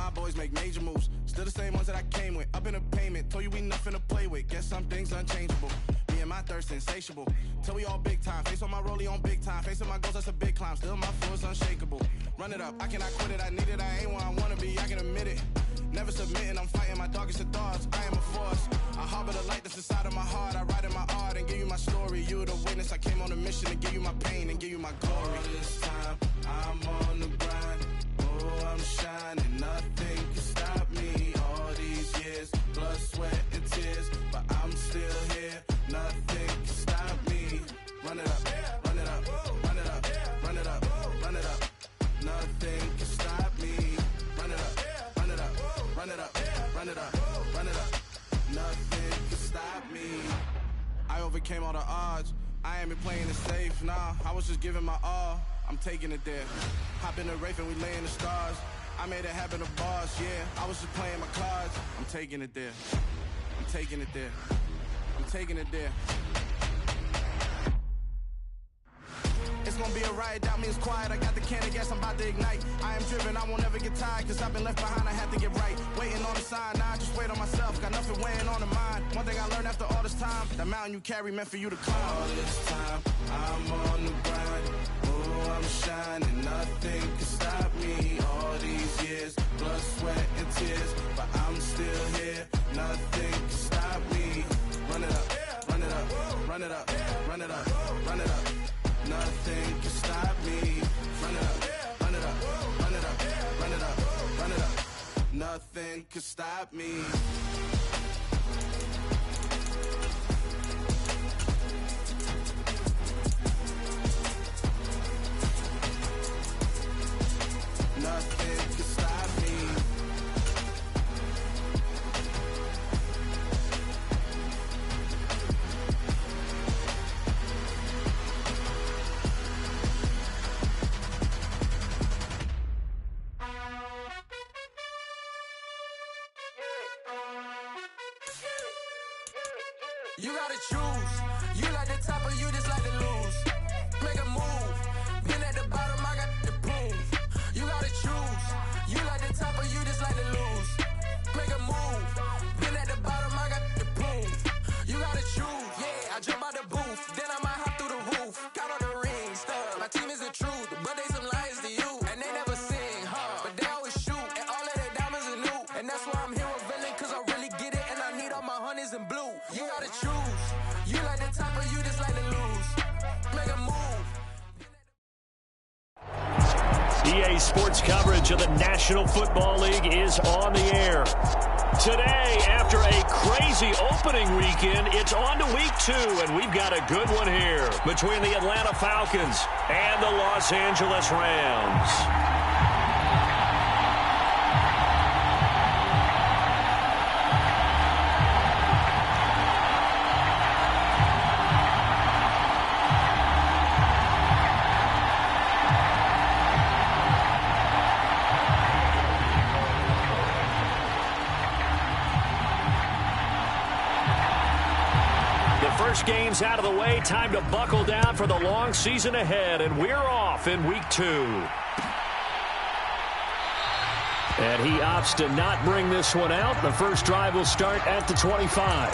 my boys make major moves. Still the same ones that I came with. Up in a payment, told you we nothing to play with. Guess some things unchangeable. Me and my thirst insatiable. Till we all big time. Face on my rollie on big time. Facing my goals, that's a big climb. Still my flow is unshakable. Run it up, I cannot quit it. I need it, I ain't where I wanna be, I can admit it. Never submitting, I'm fighting my darkest of thoughts. I am a force. I harbor the light that's inside of my heart. I write in my art and give you my story. You the witness. I came on a mission to give you my pain and give you my glory. All this time, I'm on the grind. Oh, I'm shining. Nothing can stop me. All these years, blood, sweat, and tears. But I'm still here. Nothing can stop me. Run it up, run it up, run it up, run it up, run it up. Nothing can stop me. Run it up. Run it up, run it up, run it up, run it up. Nothing can stop me. I overcame all the odds. I ain't been playing it safe, nah. I was just giving my all. I'm taking it there. Hop in the Wraith and we lay in the stars. I made it happen to boss, yeah. I was just playing my cards. I'm taking it there. I'm taking it there. I'm taking it there. It's gonna be a riot, doubt me it's quiet. I got the can of gas, I'm about to ignite. I am driven, I won't ever get tired. Cause I've been left behind, I had to get right. Waiting on the sign, now I just wait on myself. Got nothing weighing on the mind. One thing I learned after all this time, that mountain you carry meant for you to climb. All this time, I'm on the grind. Oh, I'm shining, nothing can stop me. All these years, blood, sweat, and tears. But I'm still here, nothing can stop me. Run it up, run it up, run it up, run it up, run it up. Nothing can stop me. Run it up, run it up, run it up, run it up, run it up. Nothing can stop me. Nothing can stop me. You gotta choose. You like the top or you just like to lose. Make a move. Been at the bottom, I got the proof. You gotta choose. You like the top or you just like to lose. Make a move. Been at the bottom, I got the proof. You gotta choose. Yeah, I jump out the booth. Then I might hop through the roof. Count on the rings, stuff. My team is the truth, but they some liars to you. And they never sing, huh? But they always shoot. And all of their diamonds are new. And that's why I'm here with villain, cause I really get it. And I need all my honeys in blue. You gotta choose. You like the top or you just like to lose. Make a move. EA Sports coverage of the National Football League is on the air. Today, after a crazy opening weekend, it's on to week 2, and we've got a good one here between the Atlanta Falcons and the Los Angeles Rams. Games out of the way, time to buckle down for the long season ahead, and we're off in week 2. And he opts to not bring this one out. The first drive will start at the 25.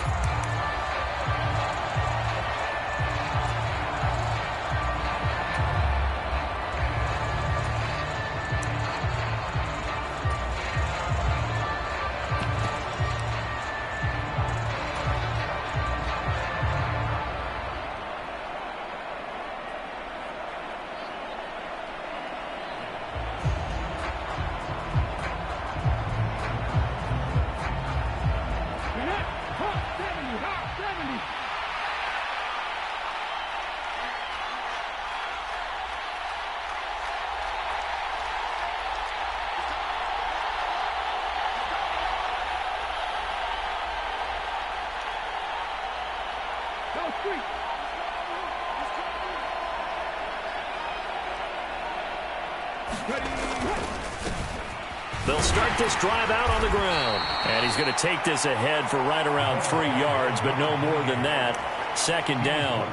They'll start this drive out on the ground. And he's going to take this ahead for right around 3 yards, but no more than that. Second down.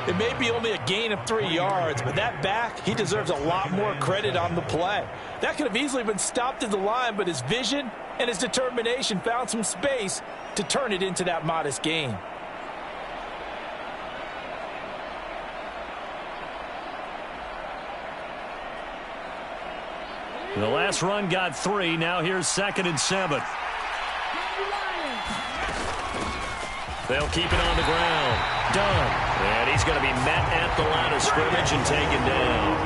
It may be only a gain of 3 yards, but that back, he deserves a lot more credit on the play. That could have easily been stopped at the line, but his vision and his determination found some space to turn it into that modest gain. The last run got 3. Now here's 2nd and 7. They'll keep it on the ground. Done. And he's going to be met at the line of scrimmage and taken down.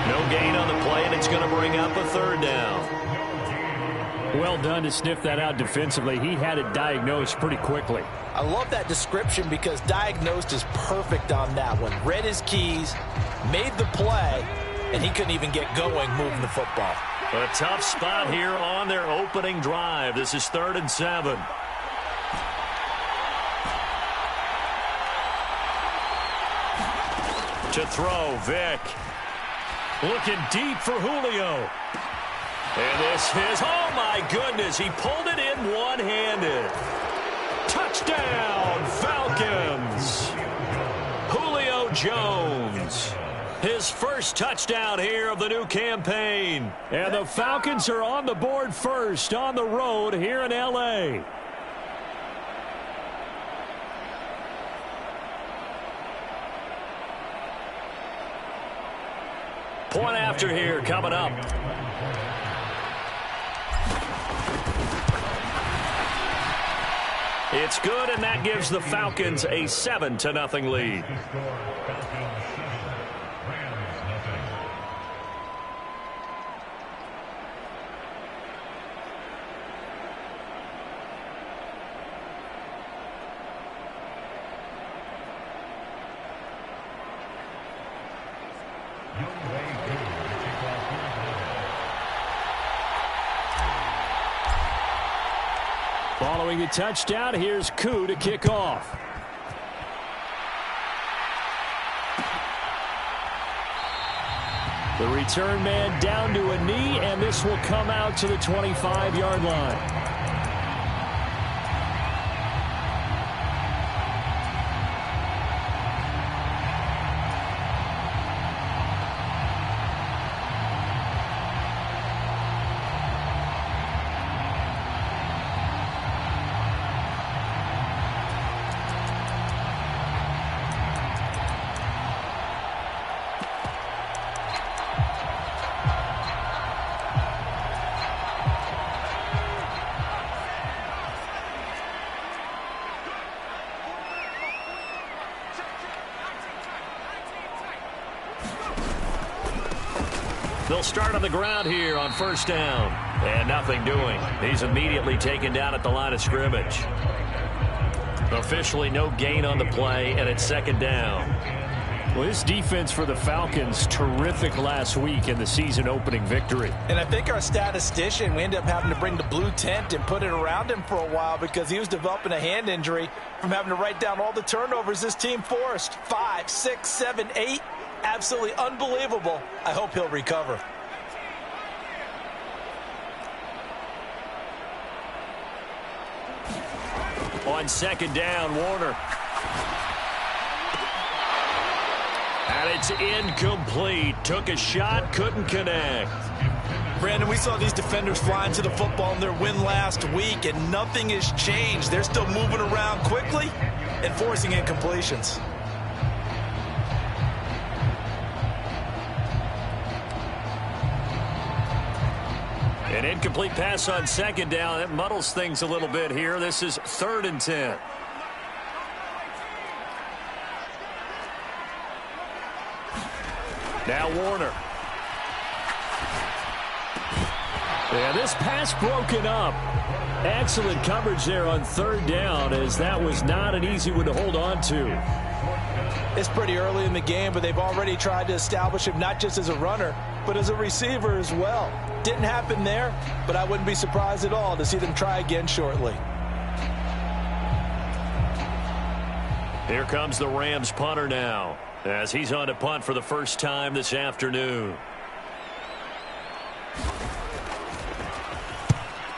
No gain on the play, and it's going to bring up a 3rd down. Well done to sniff that out defensively. He had it diagnosed pretty quickly. I love that description because diagnosed is perfect on that one. Read his keys, made the play, and he couldn't even get going moving the football. A tough spot here on their opening drive. This is 3rd and 7. To throw, Vic. Looking deep for Julio. And this is, oh my goodness, he pulled it in one-handed. Touchdown, Falcons. Julio Jones. His first touchdown here of the new campaign. And the Falcons are on the board first on the road here in L.A. Point after here coming up. It's good, and that gives the Falcons a 7-0 lead. Following the touchdown, here's Koo to kick off. The return man down to a knee, and this will come out to the 25-yard line. They'll start on the ground here on 1st down. And nothing doing. He's immediately taken down at the line of scrimmage. Officially no gain on the play, and it's 2nd down. Well, this defense for the Falcons, terrific last week in the season-opening victory. And I think our statistician, we ended up having to bring the blue tent and put it around him for a while because he was developing a hand injury from having to write down all the turnovers this team forced. 5, 6, 7, 8. Absolutely unbelievable. I hope he'll recover. On 2nd down, Warner. And it's incomplete. Took a shot, couldn't connect. Brandon, we saw these defenders flying to the football in their win last week, and nothing has changed. They're still moving around quickly and forcing incompletions. An incomplete pass on 2nd down. That muddles things a little bit here. This is 3rd and 10. Now Warner. Yeah, this pass broken up. Excellent coverage there on 3rd down, as that was not an easy one to hold on to. It's pretty early in the game, but they've already tried to establish him not just as a runner, but as a receiver as well. Didn't happen there, but I wouldn't be surprised at all to see them try again shortly. Here comes the Rams punter now, as he's on to punt for the first time this afternoon.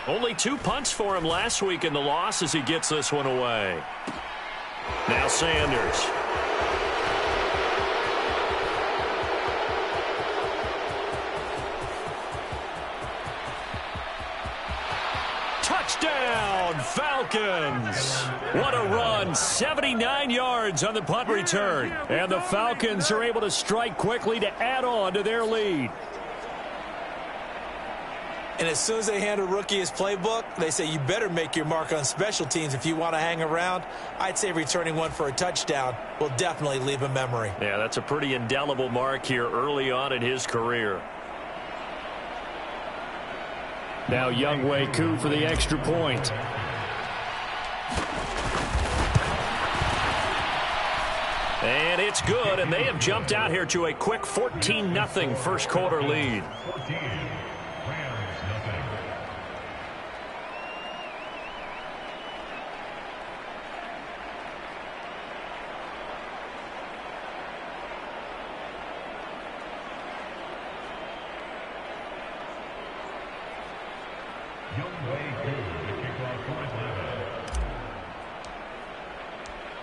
Only 2 punts for him last week in the loss as he gets this one away. Now Sanders. Touchdown, Falcons. What a run. 79 yards on the punt return. And the Falcons are able to strike quickly to add on to their lead. And as soon as they hand a rookie his playbook, they say you better make your mark on special teams if you want to hang around. I'd say returning one for a touchdown will definitely leave a memory. Yeah, that's a pretty indelible mark here early on in his career. Now wk2 for the extra point. And it's good, and they have jumped out here to a quick 14-0 first quarter lead.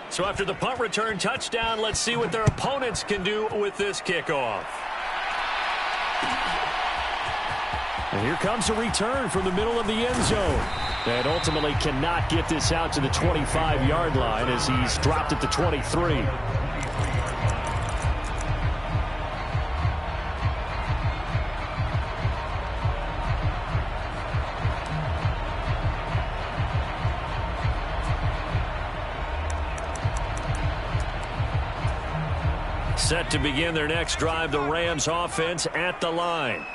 So after the punt return touchdown, let's see what their opponents can do with this kickoff. And here comes a return from the middle of the end zone. And ultimately cannot get this out to the 25-yard line as he's dropped at the 23. Set to begin their next drive, the Rams offense at the line.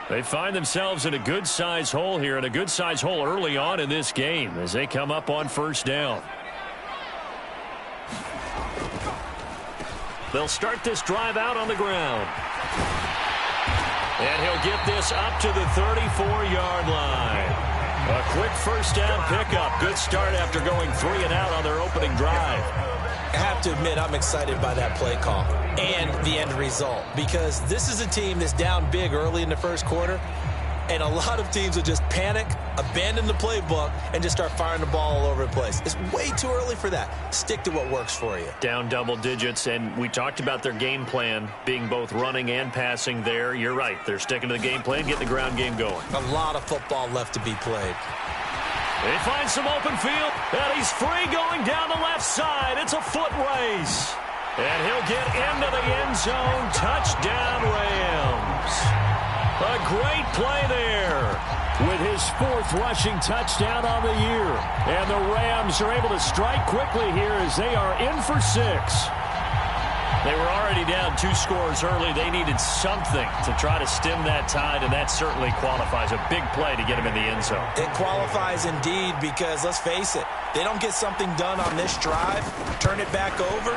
They find themselves in a good-sized hole here, and a good-sized hole early on in this game as they come up on first down. They'll start this drive out on the ground. And he'll get this up to the 34-yard line. A quick first down pickup. Good start after going 3 and out on their opening drive. I have to admit, I'm excited by that play call and the end result, because this is a team that's down big early in the first quarter, and a lot of teams will just panic, abandon the playbook, and just start firing the ball all over the place. It's way too early for that. Stick to what works for you. Down double digits, and we talked about their game plan being both running and passing there. You're right. They're sticking to the game plan, getting the ground game going. A lot of football left to be played. They find some open field, and he's free going down the left side. It's a foot race. And he'll get into the end zone. Touchdown, Rams. A great play there with his 4th rushing touchdown on the year. And the Rams are able to strike quickly here as they are in for 6. They were already down 2 scores early. They needed something to try to stem that tide, and that certainly qualifies. A big play to get him in the end zone. It qualifies indeed, because let's face it, they don't get something done on this drive, turn it back over,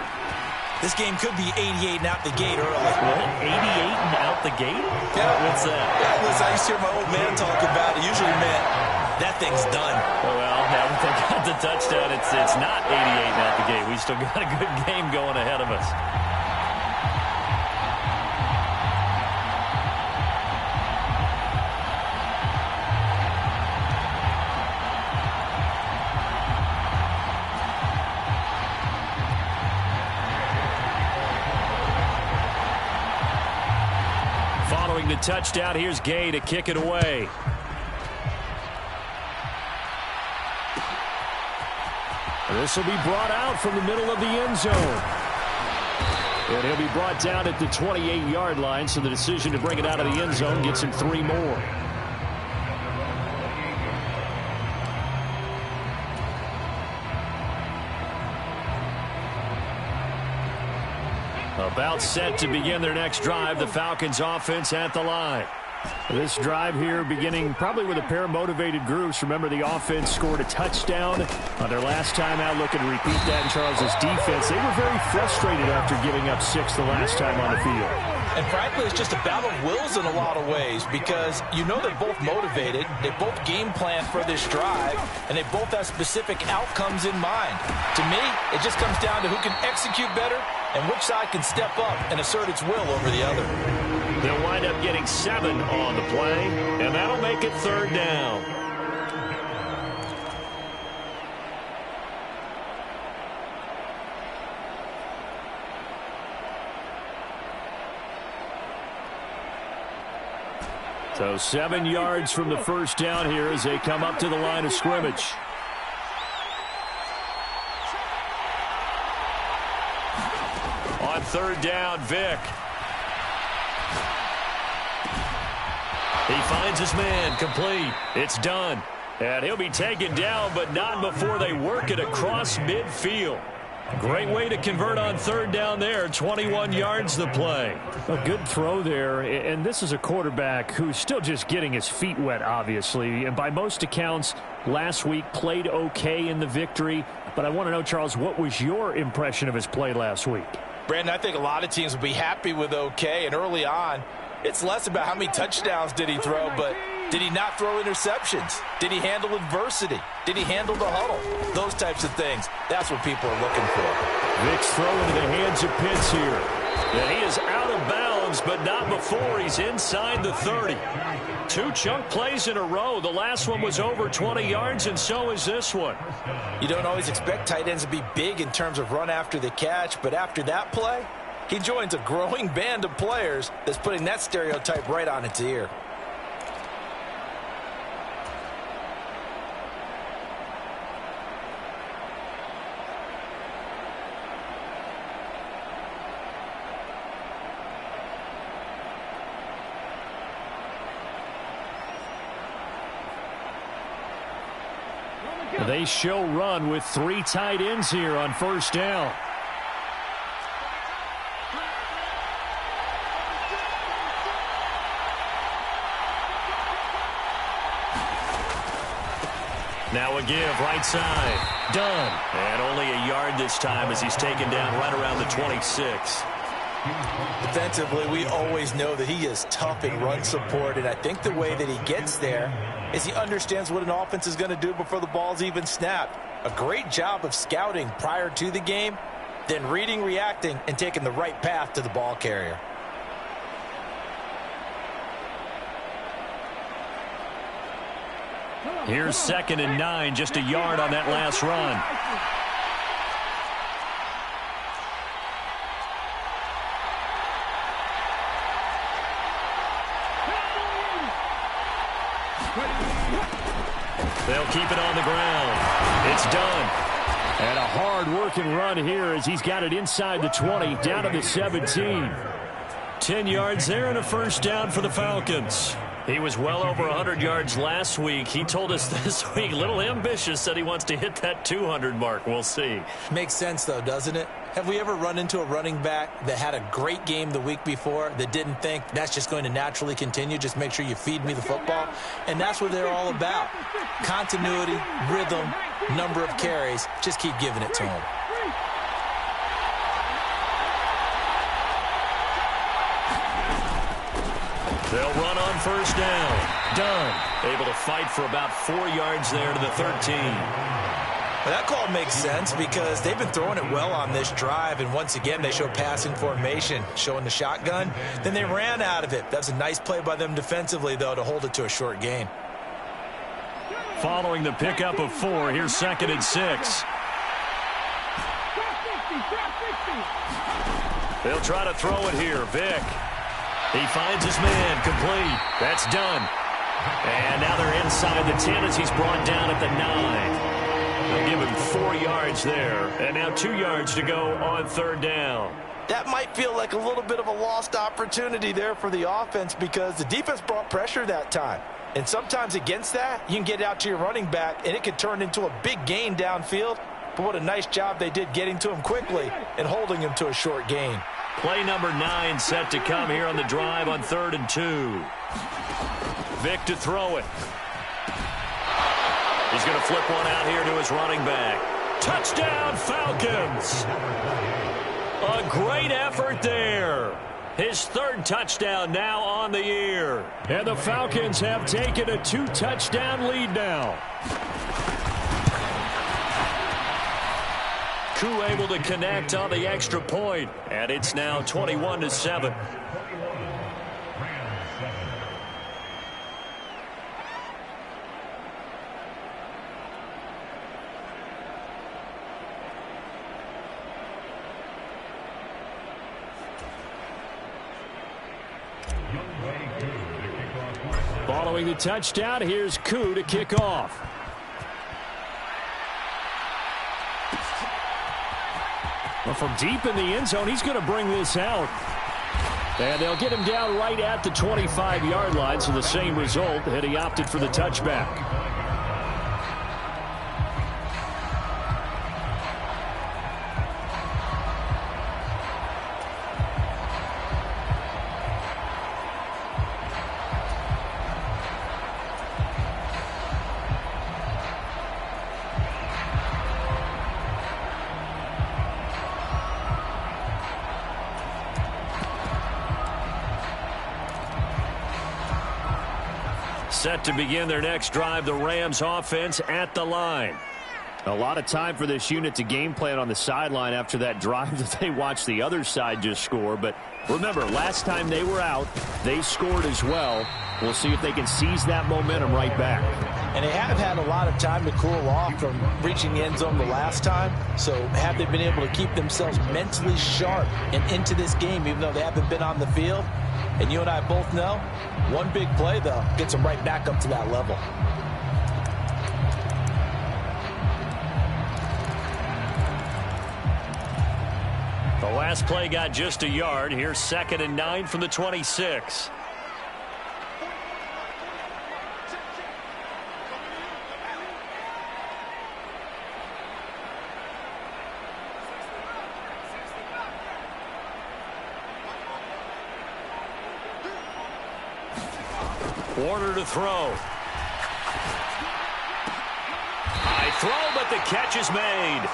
this game could be 88 and out the gate early. What? 88 and out the gate? Yeah. What's that? Yeah, listen, I used to hear my old man talk about it. Usually meant that thing's done. Well, now that they got the touchdown, it's not 88 and out the gate. We still got a good game going ahead of us. Following the touchdown, here's Gay to kick it away. This will be brought out from the middle of the end zone. And he'll be brought down at the 28-yard line, so the decision to bring it out of the end zone gets him 3 more. About set to begin their next drive, the Falcons offense at the line. This drive here beginning probably with a pair of motivated groups. Remember, the offense scored a touchdown on their last time out. Looking to repeat that in Charles's defense. They were very frustrated after giving up 6 the last time on the field. And frankly, it's just a battle of wills in a lot of ways, because you know they're both motivated, they both game plan for this drive, and they both have specific outcomes in mind. To me, it just comes down to who can execute better and which side can step up and assert its will over the other. They'll wind up getting 7 on the play, and that'll make it 3rd down. So 7 yards from the first down here as they come up to the line of scrimmage. On third down, Vic. He finds his man, complete. It's done. And he'll be taken down, but not before they work it across midfield. Great way to convert on third down there. 21 yards the play. A good throw there, and this is a quarterback who's still just getting his feet wet, obviously. And by most accounts, last week played okay in the victory. But I want to know, Charles, what was your impression of his play last week? Brandon, I think a lot of teams will be happy with okay, and early on, it's less about how many touchdowns did he throw, but did he not throw interceptions? Did he handle adversity? Did he handle the huddle? Those types of things. That's what people are looking for. Vic's throw into the hands of Pitts here. And he is out of bounds, but not before he's inside the 30. 2 chunk plays in a row. The last one was over 20 yards, and so is this one. You don't always expect tight ends to be big in terms of run after the catch, but after that play, he joins a growing band of players that's putting that stereotype right on its ear. They show run with 3 tight ends here on first down. Now a give, right side. Done. And only a yard this time as he's taken down right around the 26. Defensively, we always know that he is tough in run support, and I think the way that he gets there is he understands what an offense is going to do before the ball's even snapped. A great job of scouting prior to the game, then reading, reacting, and taking the right path to the ball carrier. Here's 2nd and 9, just a yard on that last run. They'll keep it on the ground. It's done. And a hard-working run here as he's got it inside the 20, down to the 17. 10 yards there and a first down for the Falcons. He was well over 100 yards last week. He told us this week, a little ambitious, said he wants to hit that 200 mark. We'll see. Makes sense, though, doesn't it? Have we ever run into a running back that had a great game the week before that didn't think that's just going to naturally continue? Just make sure you feed me the football. And that's what they're all about. Continuity, rhythm, number of carries. Just keep giving it to him. They'll run on first down. Done. Able to fight for about 4 yards there to the 13. Well, that call makes sense because they've been throwing it well on this drive, and once again they show passing formation, showing the shotgun. Then they ran out of it. That's a nice play by them defensively, though, to hold it to a short gain. Following the pickup of 4, here's 2nd and 6. They'll try to throw it here. Vic. He finds his man, complete. That's done. And now they're inside the 10 as he's brought down at the 9. They'll give him 4 yards there. And now 2 yards to go on third down. That might feel like a little bit of a lost opportunity there for the offense because the defense brought pressure that time. And sometimes against that, you can get out to your running back, and it could turn into a big gain downfield. But what a nice job they did getting to him quickly and holding him to a short gain. Play number 9 set to come here on the drive on 3rd and 2. Vic to throw it. He's going to flip one out here to his running back. Touchdown, Falcons! A great effort there. His 3rd touchdown now on the year. And the Falcons have taken a 2-touchdown lead now. Who able to connect on the extra point, and it's now 21-7. Following the touchdown, here's Koo to kick off. Well, from deep in the end zone, he's going to bring this out. And they'll get him down right at the 25-yard line, so the same result, and he opted for the touchback. Set to begin their next drive, the Rams offense at the line. A lot of time for this unit to game plan on the sideline after that drive that they watched the other side just score. But remember, last time they were out, they scored as well. We'll see if they can seize that momentum right back. And they have had a lot of time to cool off from reaching the end zone the last time. So have they been able to keep themselves mentally sharp and into this game, even though they haven't been on the field? And you and I both know, one big play, though, gets them right back up to that level. The last play got just a yard. Here's 2nd and 9 from the 26. Warner to throw. High throw, but the catch is made.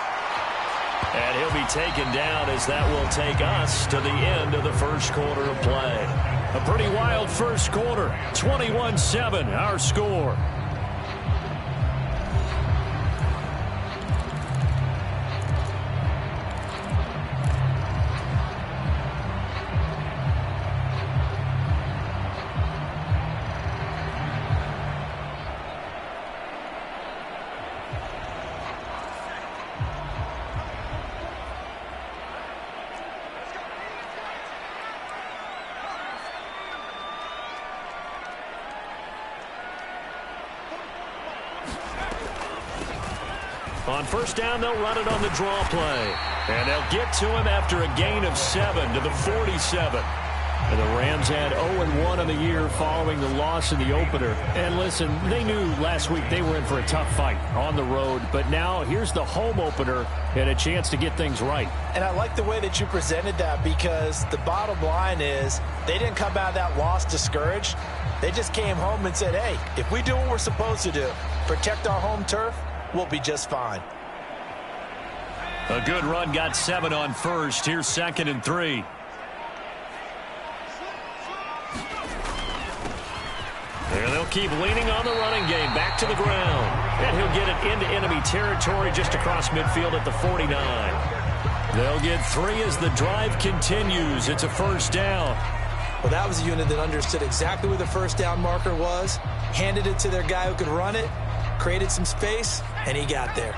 And he'll be taken down as that will take us to the end of the first quarter of play. A pretty wild first quarter. 21-7, our score. On first down, they'll run it on the draw play. And they'll get to him after a gain of 7 to the 47. And the Rams had 0-1 on the year following the loss in the opener. And listen, they knew last week they were in for a tough fight on the road. But now here's the home opener and a chance to get things right. And I like the way that you presented that, because the bottom line is they didn't come out of that loss discouraged. They just came home and said, hey, if we do what we're supposed to do, protect our home turf, we'll be just fine. A good run, got 7 on first. Here's 2nd and 3. There they'll keep leaning on the running game. Back to the ground. And he'll get it into enemy territory just across midfield at the 49. They'll get 3 as the drive continues. It's a first down. Well, that was a unit that understood exactly where the first down marker was, handed it to their guy who could run it, created some space, and he got there.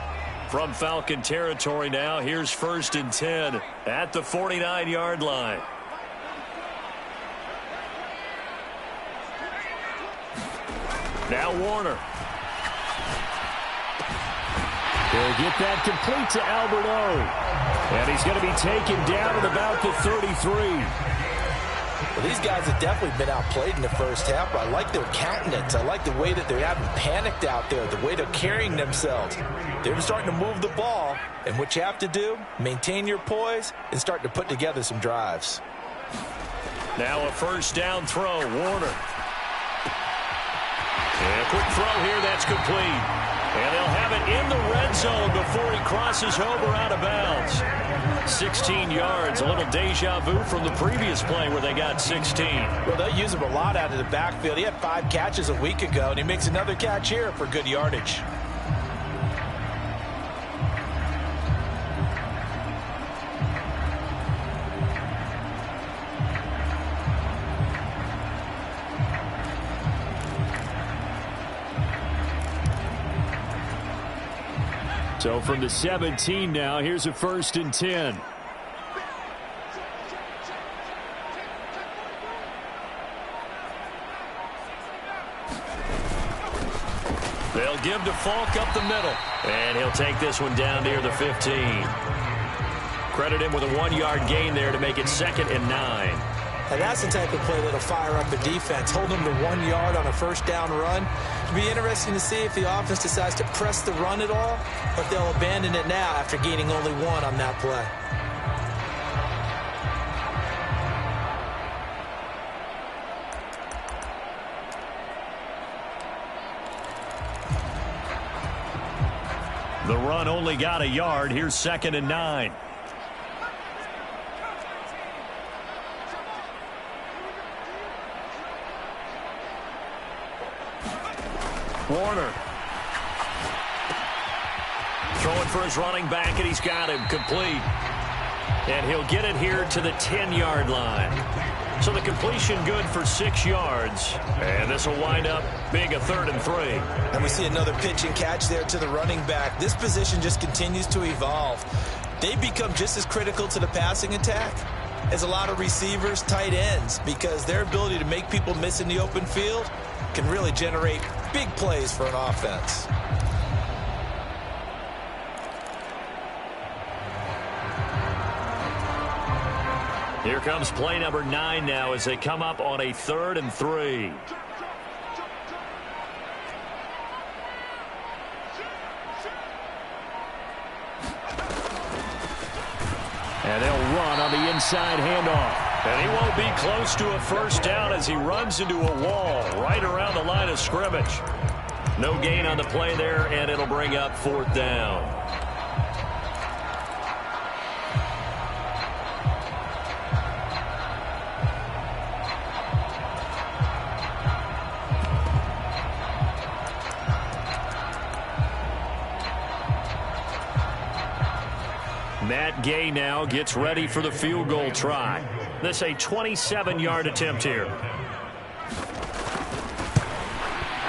From Falcon territory now, here's 1st and 10 at the 49-yard line. Now Warner. He'll get that complete to Albert O. And he's going to be taken down at about the 33. Well, these guys have definitely been outplayed in the first half, but I like their countenance. I like the way that they haven't panicked out there, the way they're carrying themselves. They're starting to move the ball, and what you have to do, maintain your poise and start to put together some drives. Now a first down throw, Warner. And a quick throw here, that's complete. And they'll have it in the red zone before he crosses over out of bounds. 16 yards, a little deja vu from the previous play where they got 16. Well, they'll use him a lot out of the backfield. He had 5 catches a week ago, and he makes another catch here for good yardage. So from the 17 now, here's a 1st and 10. They'll give to Falk up the middle. And he'll take this one down near the 15. Credit him with a 1-yard gain there to make it 2nd and 9. And that's the type of play that'll fire up a defense. Hold them to 1 yard on a first down run. It'll be interesting to see if the offense decides to press the run at all, or if they'll abandon it now after gaining only 1 on that play. The run only got a yard. Here's 2nd and 9. Warner. Throwing for his running back, and he's got him complete. And he'll get it here to the 10-yard line. So the completion good for 6 yards. And this will wind up being a 3rd and 3. And we see another pitch and catch there to the running back. This position just continues to evolve. They become just as critical to the passing attack as a lot of receivers, tight ends, because their ability to make people miss in the open field can really generate big plays for an offense. Here comes play number 9 now as they come up on a 3rd and 3. And they'll run on the inside handoff. And he won't be close to a first down as he runs into a wall right around the line of scrimmage. No gain on the play there, and it'll bring up 4th down. Matt Gay now gets ready for the field goal try. This a 27-yard attempt here.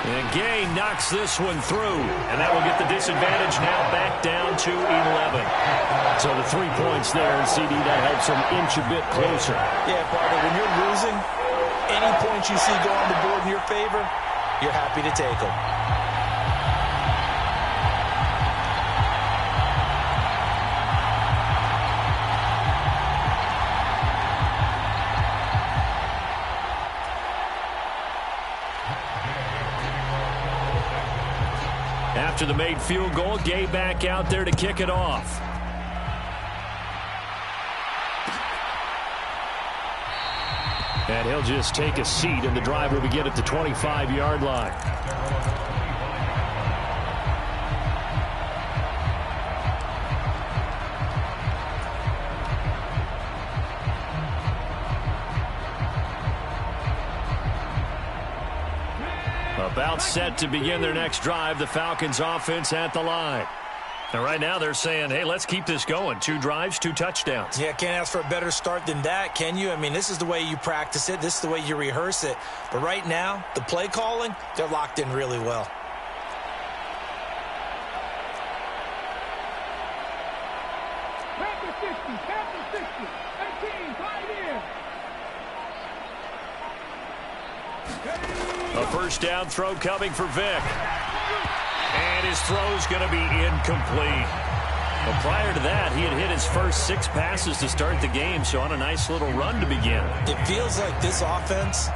And Gay knocks this one through, and that will get the disadvantage now back down to 11. So the 3 points there, and CD, that helps them inch a bit closer. Yeah, partner, when you're losing, any points you see go on the board in your favor, you're happy to take them. After the made field goal, Gay back out there to kick it off. And he'll just take a seat, and the drive will begin at the 25-yard line. About set to begin their next drive, the Falcons offense at the line. And right now they're saying, hey, let's keep this going. 2 drives, 2 touchdowns. Yeah, can't ask for a better start than that, can you? I mean, this is the way you practice it. This is the way you rehearse it. But right now, the play calling, they're locked in really well. A first down throw coming for Vic. And his throw's going to be incomplete. Well, prior to that, he had hit his first 6 passes to start the game, so on a nice little run to begin. It feels like this offense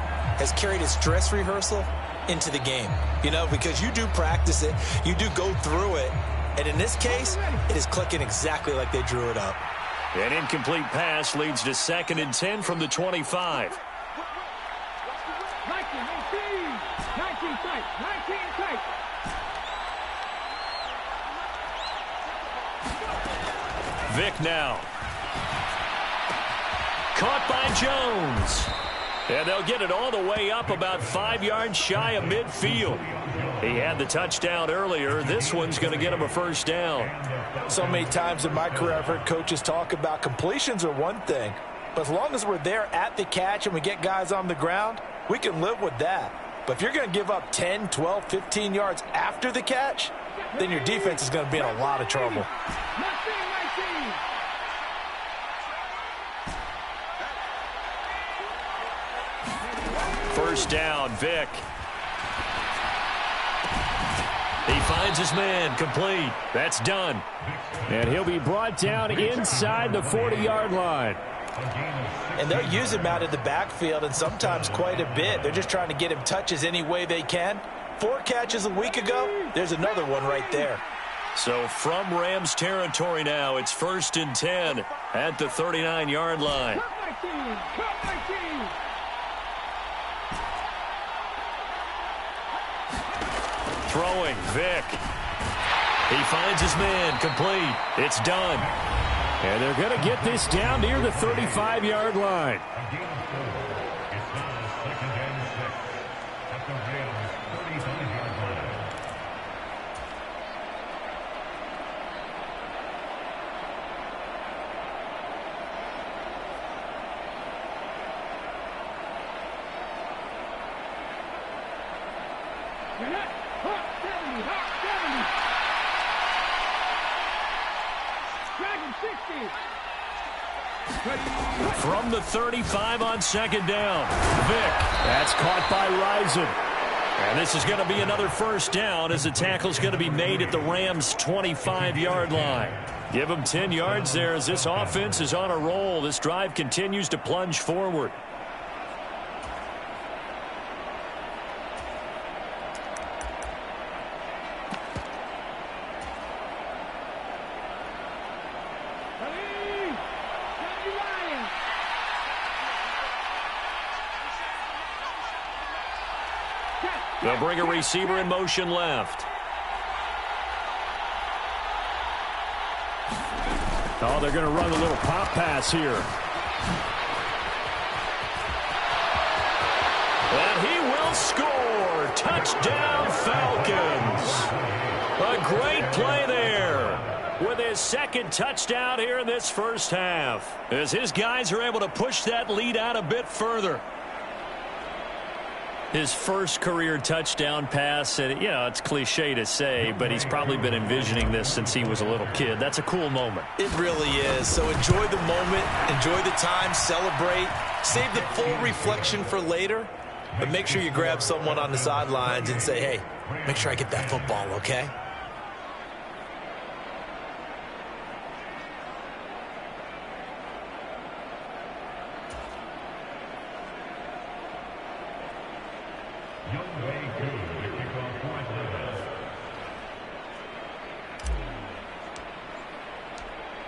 has carried its dress rehearsal into the game. You know, because you do practice it, you do go through it, and in this case, it is clicking exactly like they drew it up. An incomplete pass leads to 2nd and 10 from the 25. 19 tight. Vic now. Caught by Jones. And they'll get it all the way up about 5 yards shy of midfield. He had the touchdown earlier. This one's going to get him a first down. So many times in my career I've heard coaches talk about completions are one thing. But as long as we're there at the catch and we get guys on the ground, we can live with that. But if you're going to give up 10, 12, 15 yards after the catch, then your defense is going to be in a lot of trouble. First down, Vic. He finds his man, complete. That's done. And he'll be brought down inside the 40-yard line. And they're using him out of the backfield, and sometimes quite a bit. They're just trying to get him touches any way they can. 4 catches a week ago. There's another one right there. So from Rams territory now, it's 1st and 10 at the 39-yard line. Cut my team! Cut my team! Throwing, Vick. He finds his man, complete. It's done. And they're going to get this down near the 35-yard line. From the 35 on 2nd down. Vick. That's caught by Rison. And this is going to be another 1st down as the tackle's going to be made at the Rams' 25-yard line. Give them 10 yards there as this offense is on a roll. This drive continues to plunge forward. They'll bring a receiver in motion left. Oh, they're going to run a little pop pass here. And he will score. Touchdown, Falcons. A great play there with his 2nd touchdown here in this 1st half, as his guys are able to push that lead out a bit further. His 1st career touchdown pass, and, it's cliche to say, but he's probably been envisioning this since he was a little kid. That's a cool moment. It really is. So enjoy the moment, enjoy the time, celebrate, save the full reflection for later, but make sure you grab someone on the sidelines and say, hey, make sure I get that football, okay?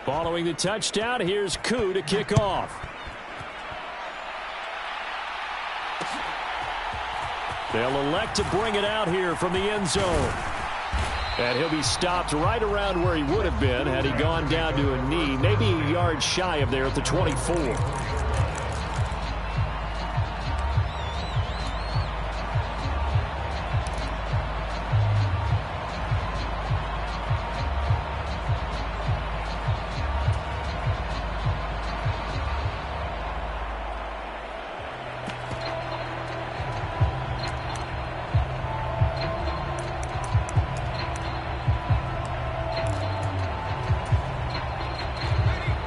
Following the touchdown, here's wk2 to kick off. They'll elect to bring it out here from the end zone. And he'll be stopped right around where he would have been had he gone down to a knee, maybe a yard shy of there at the 24.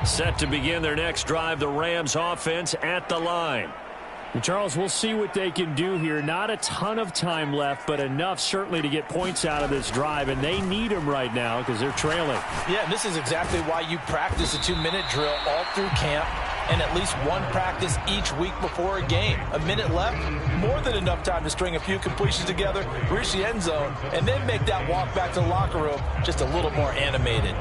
Set to begin their next drive, the Rams offense at the line. And Charles, we'll see what they can do here. Not a ton of time left, but enough certainly to get points out of this drive, and they need them right now because they're trailing. Yeah, and this is exactly why you practice a 2-minute drill all through camp and at least one practice each week before a game. A minute left, more than enough time to string a few completions together, reach the end zone, and then make that walk back to the locker room just a little more animated.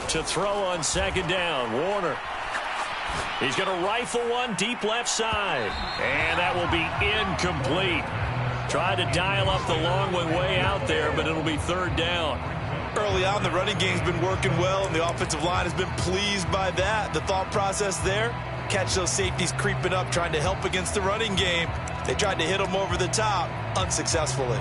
To throw on 2nd down, Warner. He's going to rifle one deep left side. And that will be incomplete. Tried to dial up the long one way out there, but it'll be 3rd down. Early on, the running game's been working well, and the offensive line has been pleased by that. The thought process there, catch those safeties creeping up, trying to help against the running game. They tried to hit them over the top, unsuccessfully.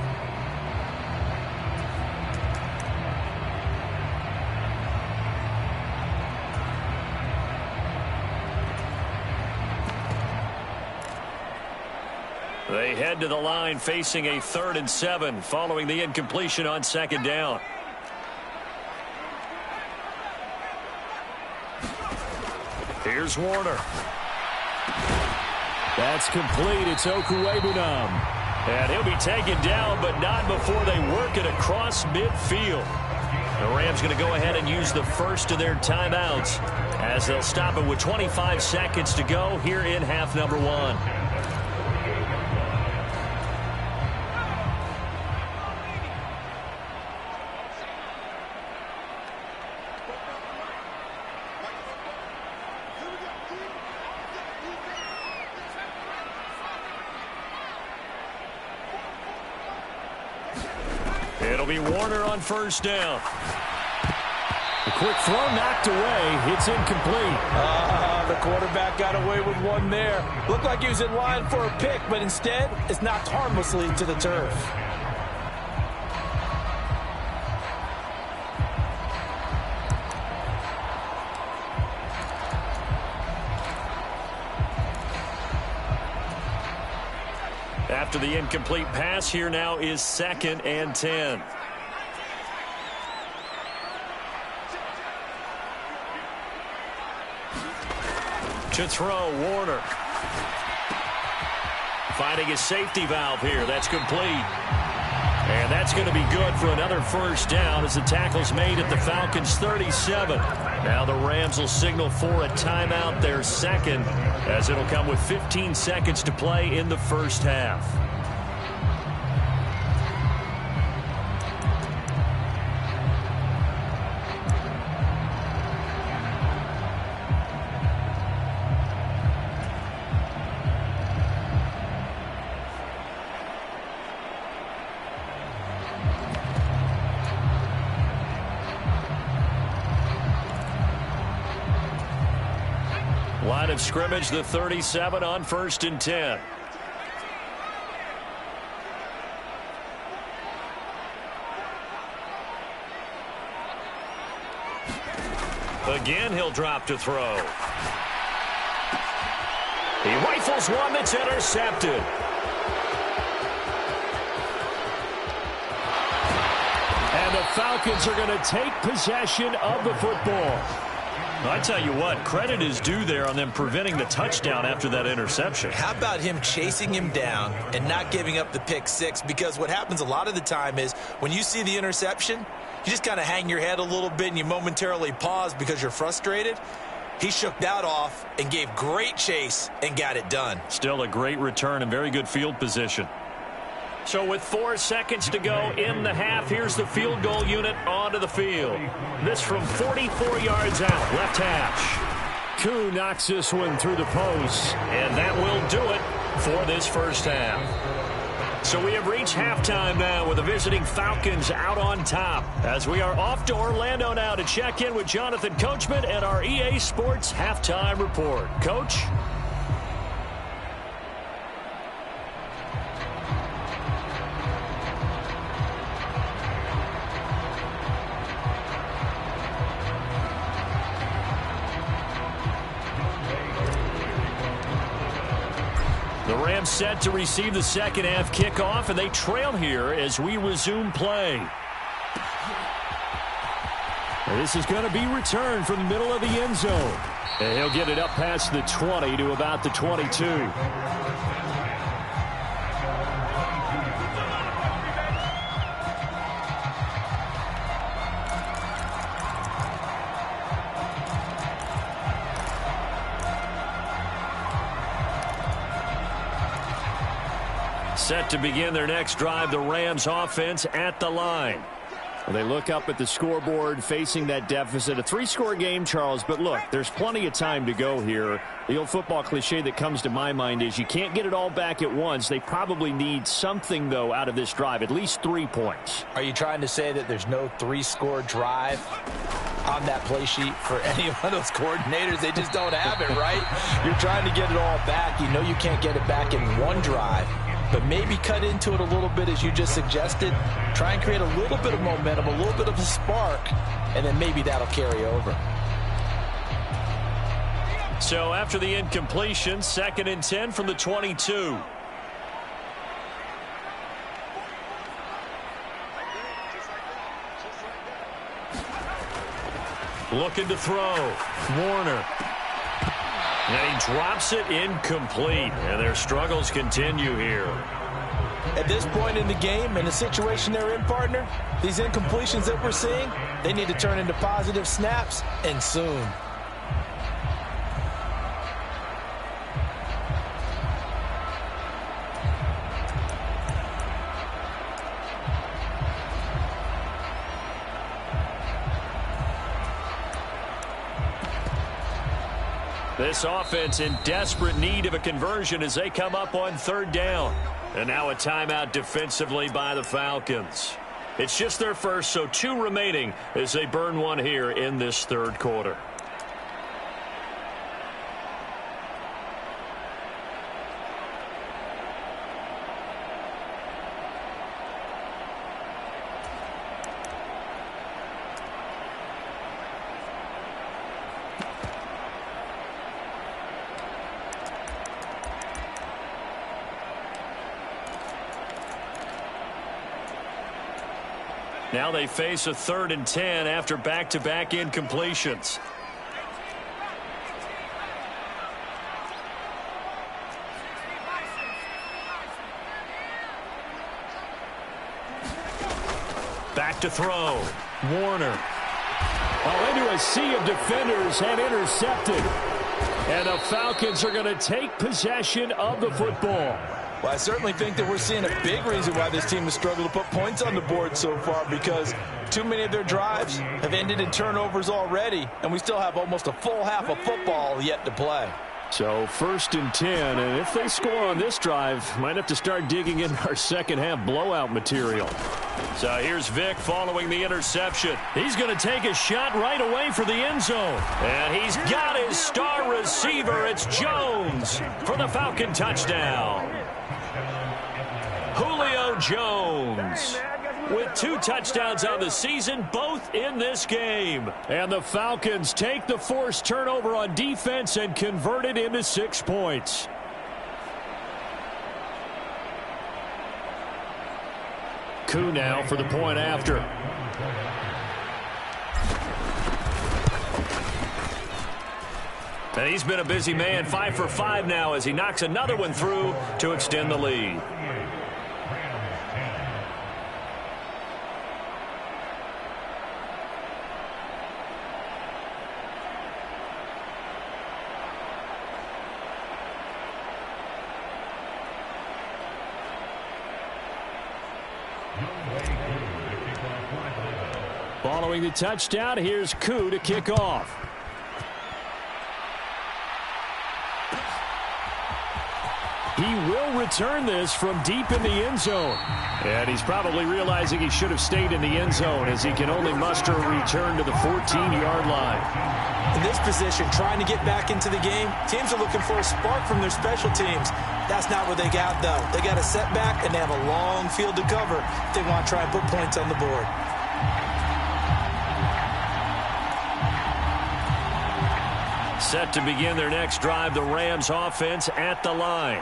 They head to the line facing a 3rd and 7 following the incompletion on 2nd down. Here's Warner. That's complete. It's Okuwebunam. And he'll be taken down, but not before they work it across midfield. The Rams going to go ahead and use the first of their timeouts as they'll stop it with 25 seconds to go here in half number 1. It'll be Warner on 1st down. A quick throw knocked away. It's incomplete. The quarterback got away with one there. Looked like he was in line for a pick, but instead it's knocked harmlessly to the turf. After the incomplete pass, here now is 2nd and 10. To throw, Warner. Finding his safety valve here. That's complete. And that's going to be good for another 1st down as the tackle's made at the Falcons' 37. Now the Rams will signal for a timeout, their 2nd, as it'll come with 15 seconds to play in the 1st half. Line of scrimmage, the 37 on 1st and 10. Again, he'll drop to throw. He rifles one that's intercepted. And the Falcons are going to take possession of the football. I tell you what, credit is due there on them preventing the touchdown after that interception. How about him chasing him down and not giving up the pick 6? Because what happens a lot of the time is when you see the interception, you just kind of hang your head a little bit and you momentarily pause because you're frustrated. He shook that off and gave great chase and got it done. Still a great return and very good field position. So with 4 seconds to go in the half, here's the field goal unit onto the field. This from 44 yards out, left hash. Koo knocks this one through the post. And that will do it for this 1st half. So we have reached halftime now with the visiting Falcons out on top. As we are off to Orlando now to check in with Jonathan Coachman and our EA Sports Halftime Report. Coach? The Rams set to receive the 2nd half kickoff, and they trail here as we resume play. This is going to be returned from the middle of the end zone. And he'll get it up past the 20 to about the 22. Set to begin their next drive, the Rams offense at the line. Well, they look up at the scoreboard facing that deficit. A 3-score game, Charles, but look, there's plenty of time to go here. The old football cliche that comes to my mind is you can't get it all back at once. They probably need something, though, out of this drive, at least 3 points. Are you trying to say that there's no 3-score drive on that play sheet for any of those coordinators? They just don't have it, right? You're trying to get it all back. You know you can't get it back in one drive. But maybe cut into it a little bit as you just suggested. Try and create a little bit of momentum, a little bit of a spark, and then maybe that'll carry over. So after the incompletion, 2nd and 10 from the 22. Looking to throw. Warner. And he drops it incomplete. And their struggles continue here. At this point in the game, in the situation they're in, partner, these incompletions that we're seeing, they need to turn into positive snaps, and soon. This offense in desperate need of a conversion as they come up on third down. And now a timeout defensively by the Falcons. It's just their first, so 2 remaining as they burn one here in this third quarter. Now they face a 3rd and 10 after back-to-back incompletions. Back to throw. Warner. Oh, into a sea of defenders and intercepted. And the Falcons are going to take possession of the football. Well, I certainly think that we're seeing a big reason why this team has struggled to put points on the board so far, because too many of their drives have ended in turnovers already, and we still have almost a full half of football yet to play. So 1st and 10, and if they score on this drive, might have to start digging in our second half blowout material. So here's Vic following the interception. He's going to take a shot right away for the end zone. And he's got his star receiver. It's Jones for the Falcon touchdown. Julio Jones with 2 touchdowns on the season, both in this game. And the Falcons take the forced turnover on defense and convert it into 6 points. Koo now for the point after. And he's been a busy man, 5 for 5 now as he knocks another one through to extend the lead. Following the touchdown, here's Koo to kick off. He will return this from deep in the end zone. And he's probably realizing he should have stayed in the end zone as he can only muster a return to the 14-yard line. In this position, trying to get back into the game, teams are looking for a spark from their special teams. That's not what they got, though. They got a setback, and they have a long field to cover if they want to try and put points on the board. Set to begin their next drive, the Rams offense at the line.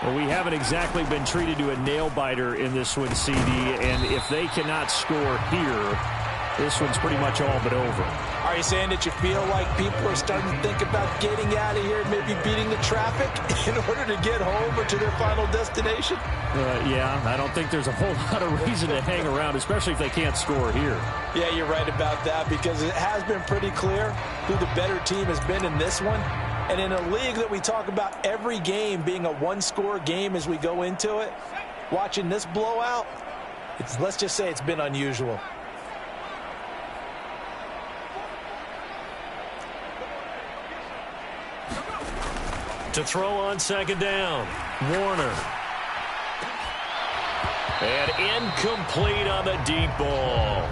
Well, we haven't exactly been treated to a nail-biter in this one, CD, and if they cannot score here, this one's pretty much all but over. Are you saying that you feel like people are starting to think about getting out of here, maybe beating the traffic in order to get home or to their final destination? Yeah, I don't think there's a whole lot of reason to hang around, especially if they can't score here. Yeah, you're right about that, because it has been pretty clear who the better team has been in this one. And in a league that we talk about every game being a one-score game as we go into it, watching this blowout, let's just say it's been unusual. To throw on second down, Warner. And incomplete on the deep ball.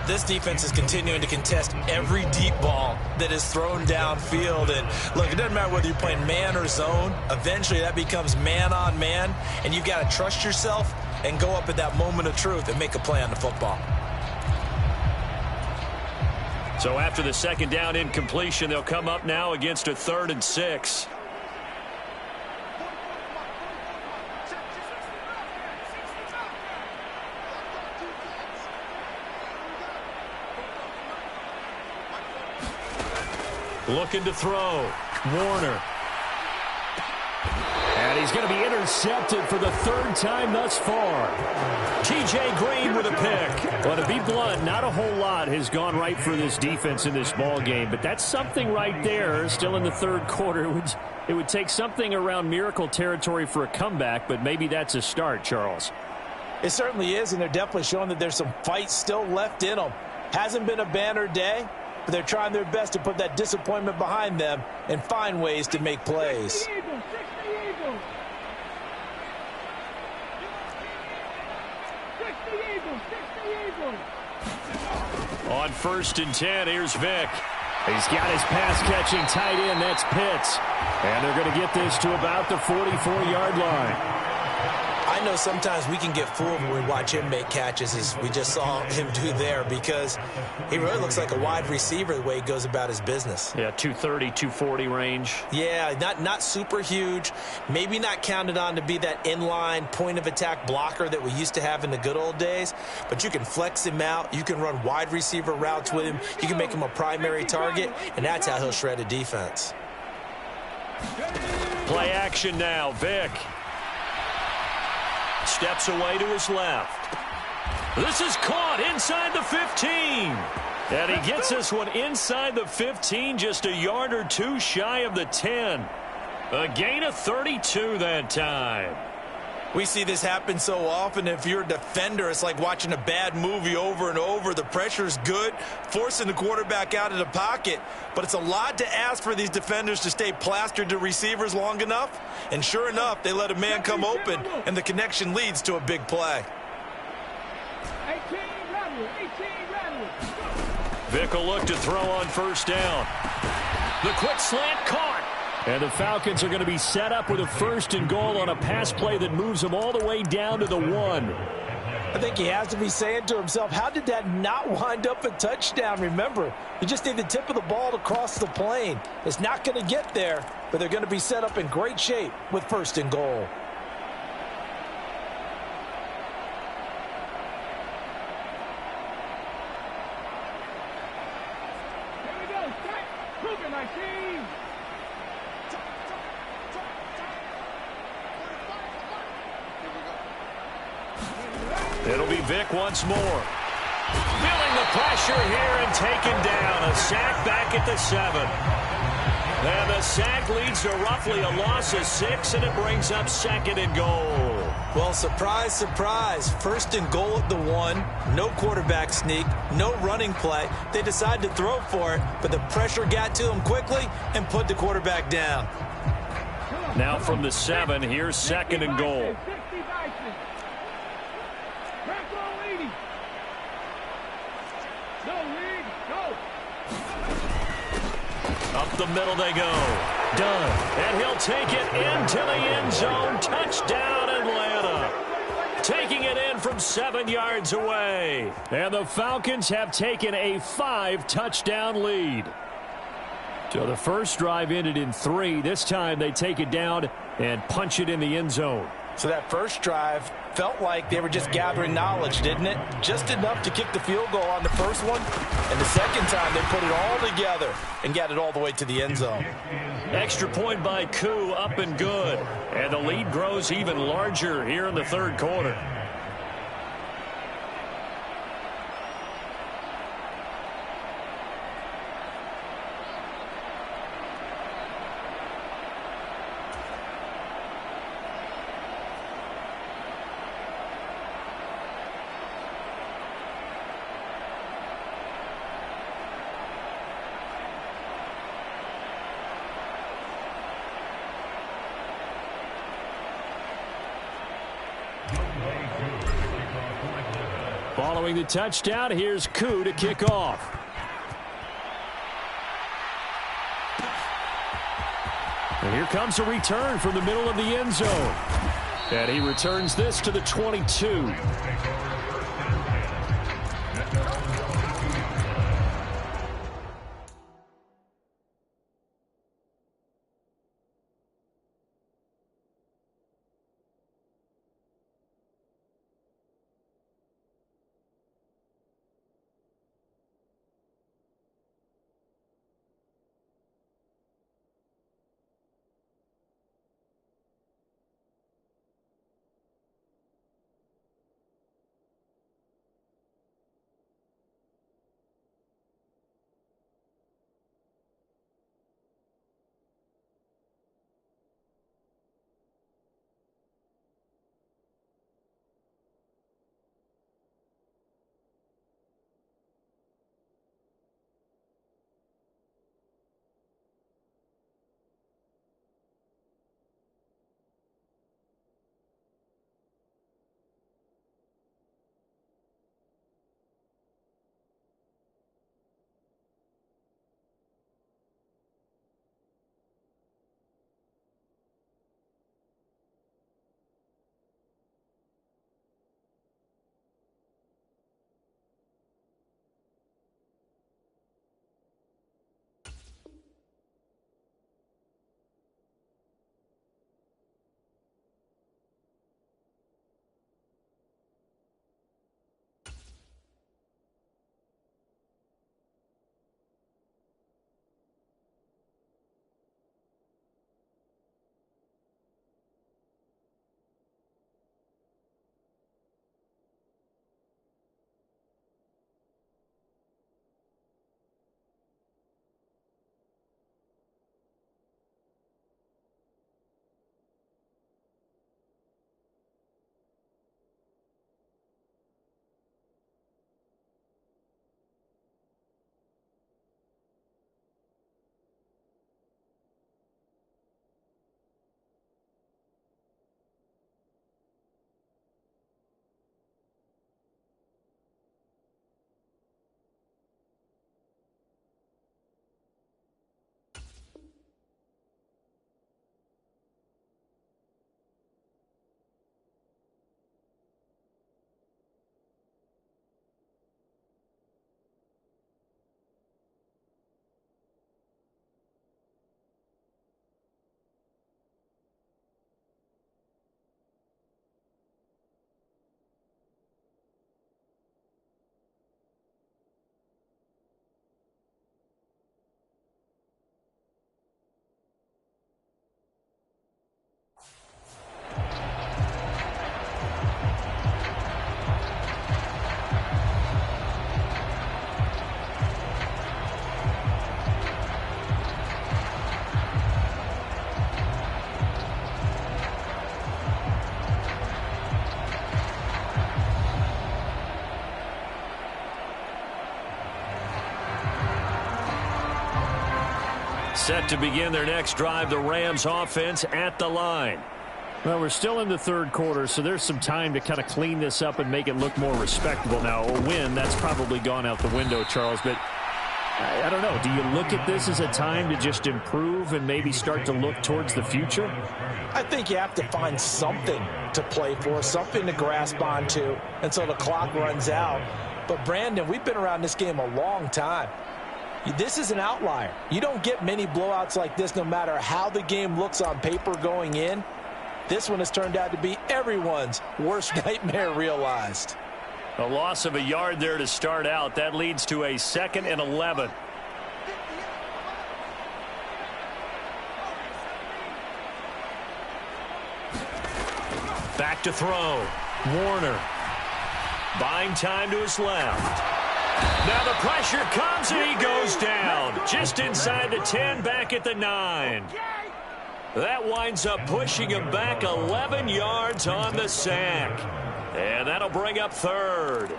This defense is continuing to contest every deep ball that is thrown downfield. And look, it doesn't matter whether you're playing man or zone. Eventually that becomes man on man, and you've got to trust yourself and go up at that moment of truth and make a play on the football. So after the second down incompletion, they'll come up now against a 3rd and 6. Looking to throw. Warner. And he's going to be intercepted for the third time thus far. T.J. Green with a pick. Well, to be blunt, not a whole lot has gone right for this defense in this ball game, but that's something right there. Still in the third quarter. It would take something around miracle territory for a comeback, but maybe that's a start, Charles. It certainly is, and they're definitely showing that there's some fight still left in them. Hasn't been a banner day, but they're trying their best to put that disappointment behind them and find ways to make plays. On 1st and 10, here's Vick. He's got his pass-catching tight end. That's Pitts. And they're going to get this to about the 44-yard line. I know sometimes we can get fooled when we watch him make catches, as we just saw him do there, because he really looks like a wide receiver the way he goes about his business. Yeah, 230, 240 range. Yeah, not super huge, maybe not counted on to be that inline point-of-attack blocker that we used to have in the good old days, but you can flex him out, you can run wide receiver routes with him, you can make him a primary target, and that's how he'll shred a defense. Play action now, Vick. Steps away to his left. This is caught inside the 15. And he gets this one inside the 15, just a yard or two shy of the 10. A gain of 32 that time. We see this happen so often. If you're a defender, it's like watching a bad movie over and over. The pressure's good, forcing the quarterback out of the pocket. But it's a lot to ask for these defenders to stay plastered to receivers long enough. And sure enough, they let a man come open, and the connection leads to a big play. Vick will look to throw on 1st down. The quick slant caught. And the Falcons are going to be set up with a 1st and goal on a pass play that moves them all the way down to the 1. I think he has to be saying to himself, how did that not wind up a touchdown? Remember, you just need the tip of the ball to cross the plane. It's not going to get there, but they're going to be set up in great shape with 1st and goal. It'll be Vick once more. Feeling the pressure here and taken down. A sack back at the 7. And the sack leads to roughly a loss of 6, and it brings up 2nd and goal. Well, surprise, surprise. 1st and goal at the 1. No quarterback sneak. No running play. They decide to throw for it, but the pressure got to them quickly and put the quarterback down. Now from the 7, here's 2nd and goal. Up the middle they go. Done. And he'll take it into the end zone. Touchdown, Atlanta. Taking it in from 7 yards away. And the Falcons have taken a 5-touchdown lead. So the first drive ended in 3. This time they take it down and punch it in the end zone. So that first drive felt like they were just gathering knowledge, didn't it? Just enough to kick the field goal on the first one. And the second time they put it all together and got it all the way to the end zone. Extra point by Koo, up and good. And the lead grows even larger here in the third quarter. Following the touchdown, here's Koo to kick off. And here comes a return from the middle of the end zone. And he returns this to the 22. Set to begin their next drive, the Rams offense at the line. Well, we're still in the third quarter, so there's some time to kind of clean this up and make it look more respectable. Now, a win, that's probably gone out the window, Charles, but I don't know. Do you look at this as a time to just improve and maybe start to look towards the future? I think you have to find something to play for, something to grasp onto until the clock runs out. But, Brandon, we've been around this game a long time. This is an outlier. You don't get many blowouts like this no matter how the game looks on paper going in. This one has turned out to be everyone's worst nightmare realized. A loss of a yard there to start out. That leads to a 2nd and 11. Back to throw. Warner. Buying time to his left. Now the pressure comes and he goes down. Just inside the 10, back at the 9. That winds up pushing him back 11 yards on the sack. And that'll bring up 3rd.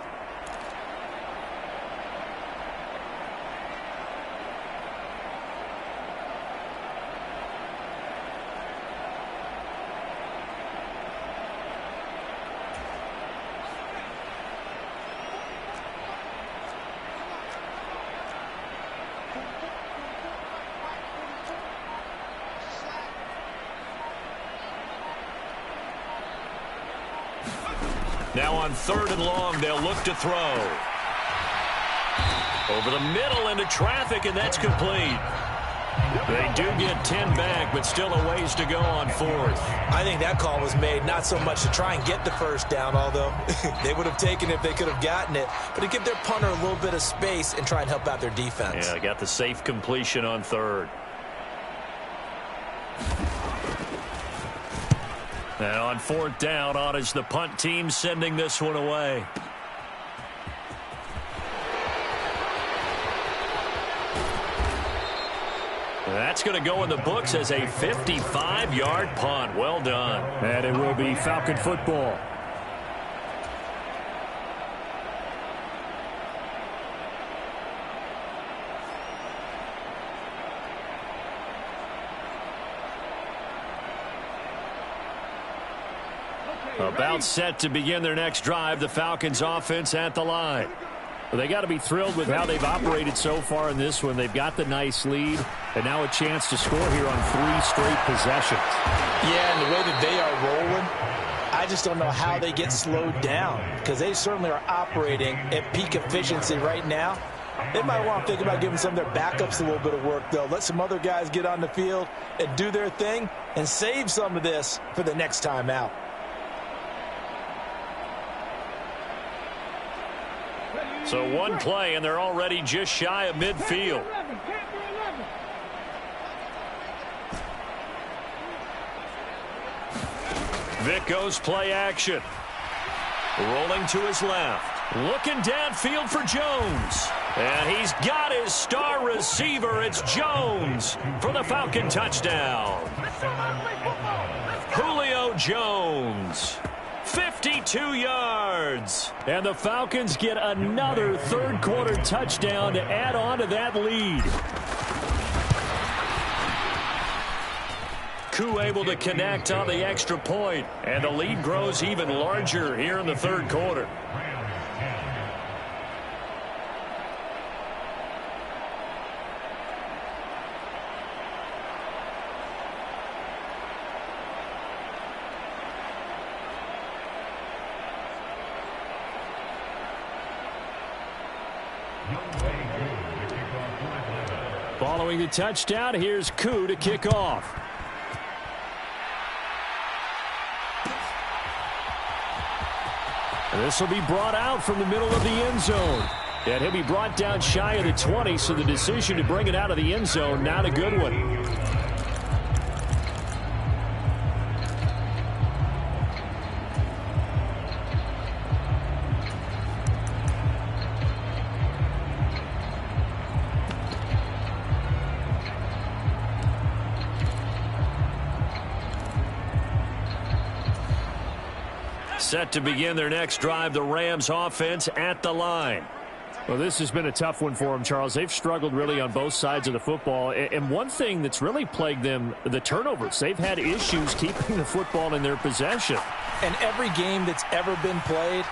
Now on 3rd and long, they'll look to throw. Over the middle into traffic, and that's complete. They do get 10 back, but still a ways to go on 4th. I think that call was made not so much to try and get the first down, although they would have taken it if they could have gotten it, but to give their punter a little bit of space and try and help out their defense. Yeah, got the safe completion on 3rd. Now on 4th down, on is the punt team sending this one away. That's going to go in the books as a 55-yard punt. Well done. And it will be Falcon football. About set to begin their next drive, the Falcons offense at the line. Well, they got to be thrilled with how they've operated so far in this one. They've got the nice lead, and now a chance to score here on 3 straight possessions. Yeah, and the way that they are rolling, I just don't know how they get slowed down, because they certainly are operating at peak efficiency right now. They might want to think about giving some of their backups a little bit of work, though. Let some other guys get on the field and do their thing and save some of this for the next time out. So one play, and they're already just shy of midfield. Vic goes play action. Rolling to his left. Looking downfield for Jones. And he's got his star receiver. It's Jones for the Falcon touchdown. Julio Jones. 52 yards. And the Falcons get another third-quarter touchdown to add on to that lead. Koo able to connect on the extra point, and the lead grows even larger here in the third quarter. Following the touchdown, here's Koo to kick off. This will be brought out from the middle of the end zone. And he'll be brought down shy of the 20, so the decision to bring it out of the end zone, not a good one. Set to begin their next drive, the Rams offense at the line. Well, this has been a tough one for them, Charles. They've struggled really on both sides of the football. And one thing that's really plagued them, the turnovers. They've had issues keeping the football in their possession. And every game that's ever been played,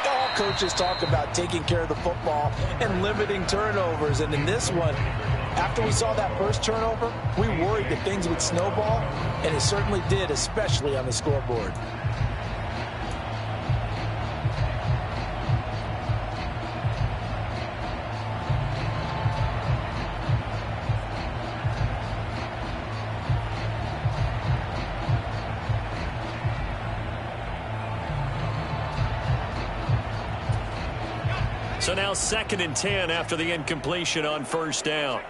all coaches talk about taking care of the football and limiting turnovers. And in this one, after we saw that first turnover, we worried that things would snowball, and it certainly did, especially on the scoreboard. So now 2nd and 10 after the incompletion on first down.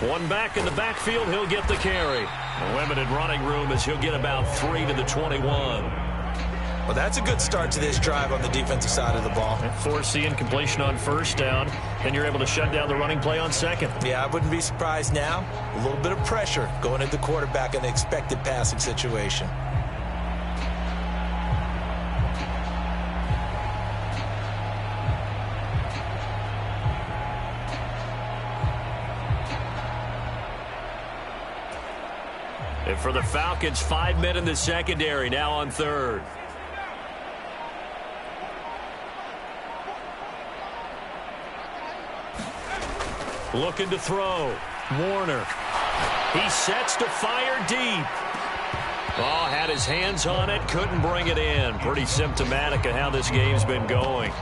One back in the backfield, he'll get the carry. A limited running room as he'll get about 3 to the 21. Well, that's a good start to this drive on the defensive side of the ball. Force the incompletion on first down, then you're able to shut down the running play on second. Yeah, I wouldn't be surprised now. A little bit of pressure going at the quarterback in the expected passing situation. And for the Falcons, 5 men in the secondary, now on third. Looking to throw. Warner. He sets to fire deep. Oh, had his hands on it, couldn't bring it in. Pretty symptomatic of how this game's been going.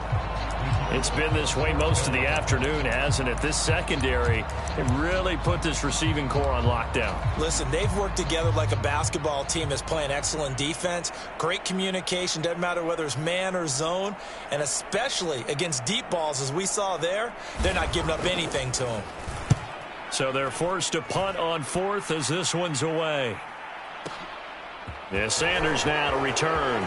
It's been this way most of the afternoon, hasn't it? This secondary, it really put this receiving core on lockdown. Listen, they've worked together like a basketball team that's playing excellent defense. Great communication, doesn't matter whether it's man or zone. And especially against deep balls, as we saw there, they're not giving up anything to them. So they're forced to punt on 4th as this one's away. Yeah, Sanders now to return.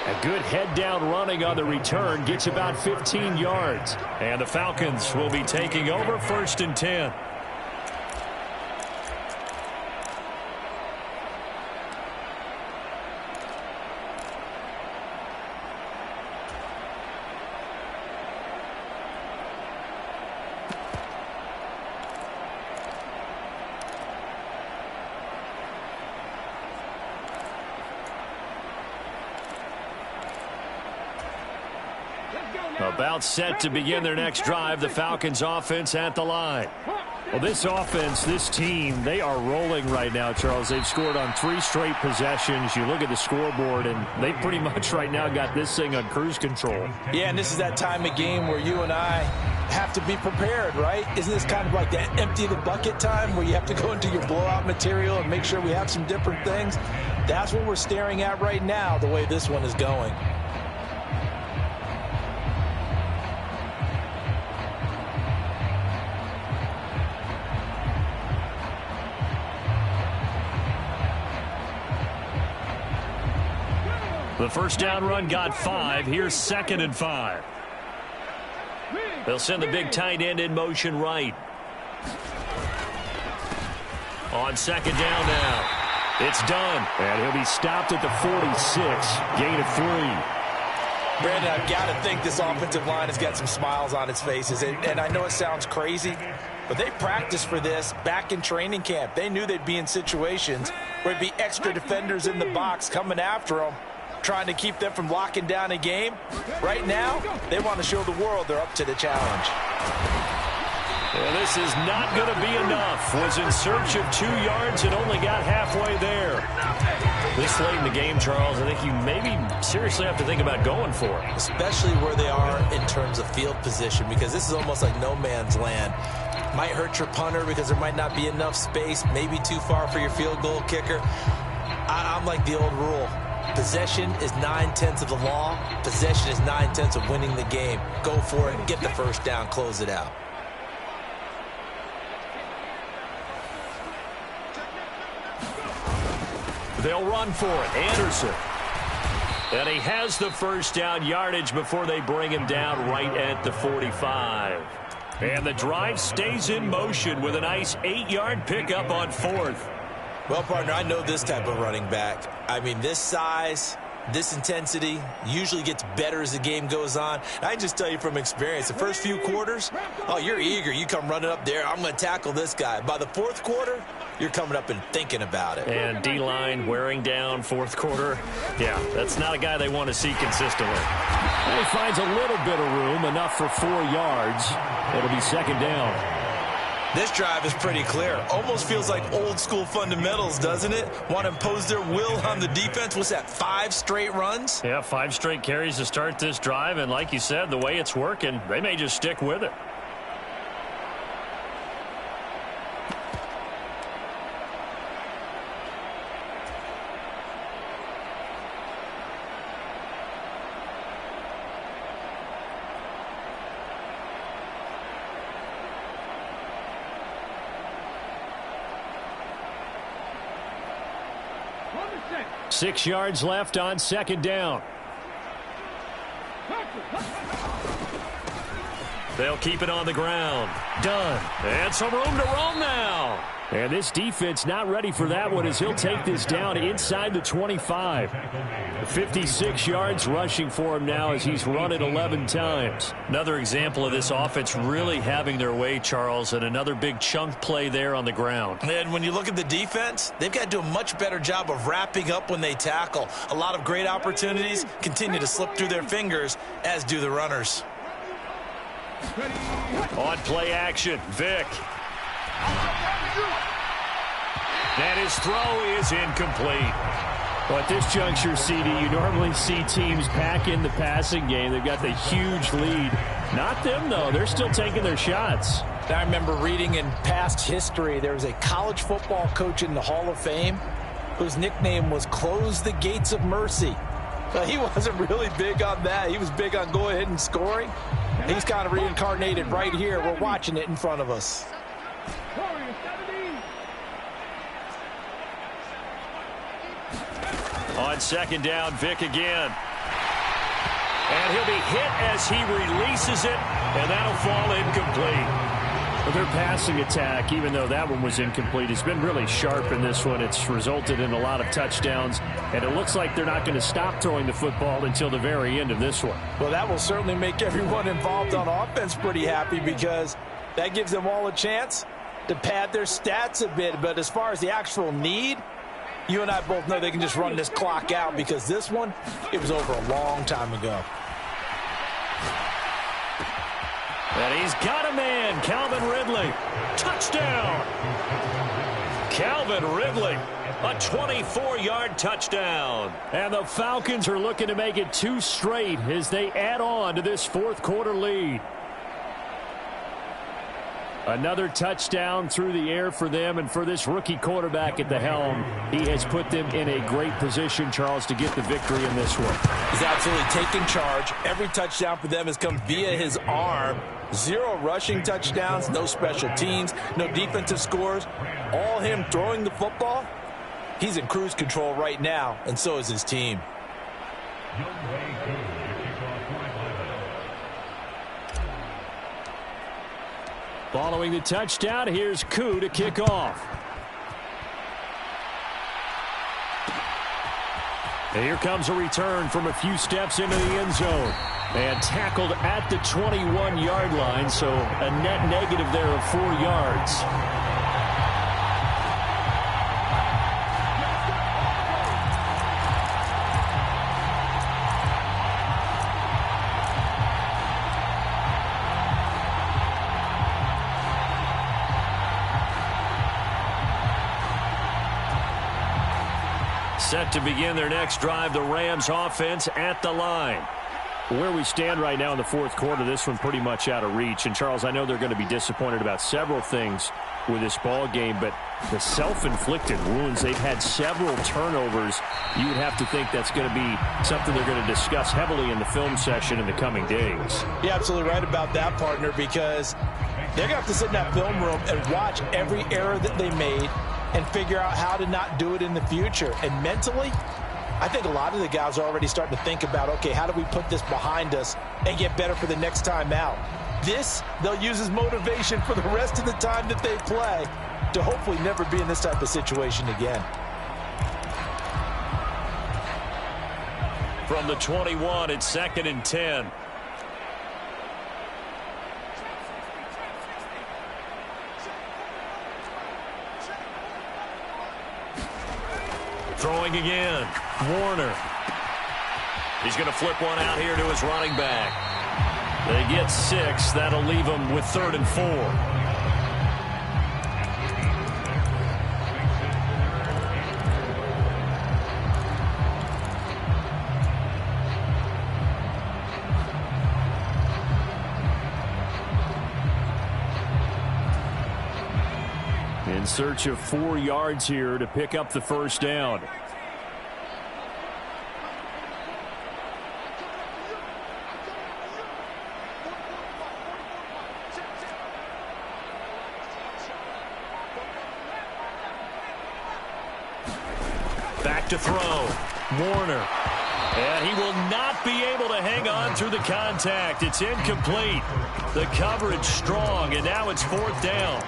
A good head-down running on the return gets about 15 yards. And the Falcons will be taking over 1st and 10. About set to begin their next drive, the Falcons offense at the line. Well, this offense, this team, they are rolling right now, Charles. They've scored on 3 straight possessions. You look at the scoreboard, and they pretty much right now got this thing on cruise control. Yeah, and this is that time of game where you and I have to be prepared, right? Isn't this kind of like that empty the bucket time where you have to go into your blowout material and make sure we have some different things? That's what we're staring at right now, the way this one is going. The first down run got 5. Here's 2nd and 5. They'll send the big tight end in motion right. On 2nd down now. It's done. And he'll be stopped at the 46. Gain of 3. Brandon, I've got to think this offensive line has got some smiles on its faces. And I know it sounds crazy, but they practiced for this back in training camp. They knew they'd be in situations where it'd be extra defenders in the box coming after them, trying to keep them from locking down a game. Right now, they want to show the world they're up to the challenge. Well, this is not going to be enough. Was in search of 2 yards and only got halfway there. This late in the game, Charles, I think you maybe seriously have to think about going for it. Especially where they are in terms of field position, because this is almost like no man's land. Might hurt your punter because there might not be enough space, maybe too far for your field goal kicker. I'm like the old rule. Possession is 9/10 of the law. Possession is 9/10 of winning the game. Go for it. Get the first down. Close it out. They'll run for it. Anderson. And he has the first down yardage before they bring him down right at the 45. And the drive stays in motion with a nice 8-yard pickup on 4th. Well, partner, I know this type of running back. I mean, this size, this intensity usually gets better as the game goes on. I can just tell you from experience, the first few quarters, oh, you're eager. You come running up there, I'm going to tackle this guy. By the fourth quarter, you're coming up and thinking about it. And D-line wearing down fourth quarter. Yeah, that's not a guy they want to see consistently. And he finds a little bit of room, enough for 4 yards. It'll be second down. This drive is pretty clear. Almost feels like old school fundamentals, doesn't it? Want to impose their will on the defense. What's that, 5 straight runs? Yeah, 5 straight carries to start this drive. And like you said, the way it's working, they may just stick with it. On the 6. 6 yards left on second down. They'll keep it on the ground. Done. And some room to roam now. And this defense not ready for that one as he'll take this down inside the 25. 56 yards rushing for him now as he's run it 11 times. Another example of this offense really having their way, Charles, and another big chunk play there on the ground. And when you look at the defense, they've got to do a much better job of wrapping up when they tackle. A lot of great opportunities continue to slip through their fingers, as do the runners. On play action, Vick. And his throw is incomplete. Well, at this juncture, CD, you normally see teams pack in the passing game. They've got the huge lead. Not them, though. They're still taking their shots. I remember reading in past history, there was a college football coach in the Hall of Fame whose nickname was Close the Gates of Mercy. But he wasn't really big on that. He was big on go ahead and scoring. He's kind of reincarnated right here. We're watching it in front of us. On second down, Vick again. And he'll be hit as he releases it, and that'll fall incomplete. Well, their passing attack, even though that one was incomplete, has been really sharp in this one. It's resulted in a lot of touchdowns, and it looks like they're not going to stop throwing the football until the very end of this one. Well, that will certainly make everyone involved on offense pretty happy because that gives them all a chance to pad their stats a bit. But as far as the actual need, you and I both know they can just run this clock out because this one, it was over a long time ago. And he's got a man, Calvin Ridley. Touchdown! Calvin Ridley, a 24-yard touchdown. And the Falcons are looking to make it 2 straight as they add on to this fourth quarter lead. Another touchdown through the air for them, and for this rookie quarterback at the helm, he has put them in a great position, Charles, to get the victory in this one. He's absolutely taken charge. Every touchdown for them has come via his arm. 0 rushing touchdowns, no special teams, no defensive scores. All him throwing the football. He's in cruise control right now, and so is his team. Following the touchdown, here's Koo to kick off. And here comes a return from a few steps into the end zone. And tackled at the 21-yard line, so a net negative there of 4 yards. Set to begin their next drive, the Rams offense at the line. Where we stand right now in the fourth quarter, this one pretty much out of reach. And, Charles, I know they're going to be disappointed about several things with this ball game, but the self-inflicted wounds, they've had several turnovers. You would have to think that's going to be something they're going to discuss heavily in the film session in the coming days. You're absolutely right about that, partner, because they're going to have to sit in that film room and watch every error that they made and figure out how to not do it in the future. And mentally, I think a lot of the guys are already starting to think about, okay, how do we put this behind us and get better for the next time out? This, they'll use as motivation for the rest of the time that they play. to hopefully never be in this type of situation again. From the 21, it's 2nd and 10. Throwing again. Warner. He's going to flip one out here to his running back. They get 6. That'll leave them with 3rd and 4. In search of 4 yards here to pick up the first down. Back to throw. Warner. And he will not be able to hang on through the contact. It's incomplete. The coverage strong, and now it's 4th down.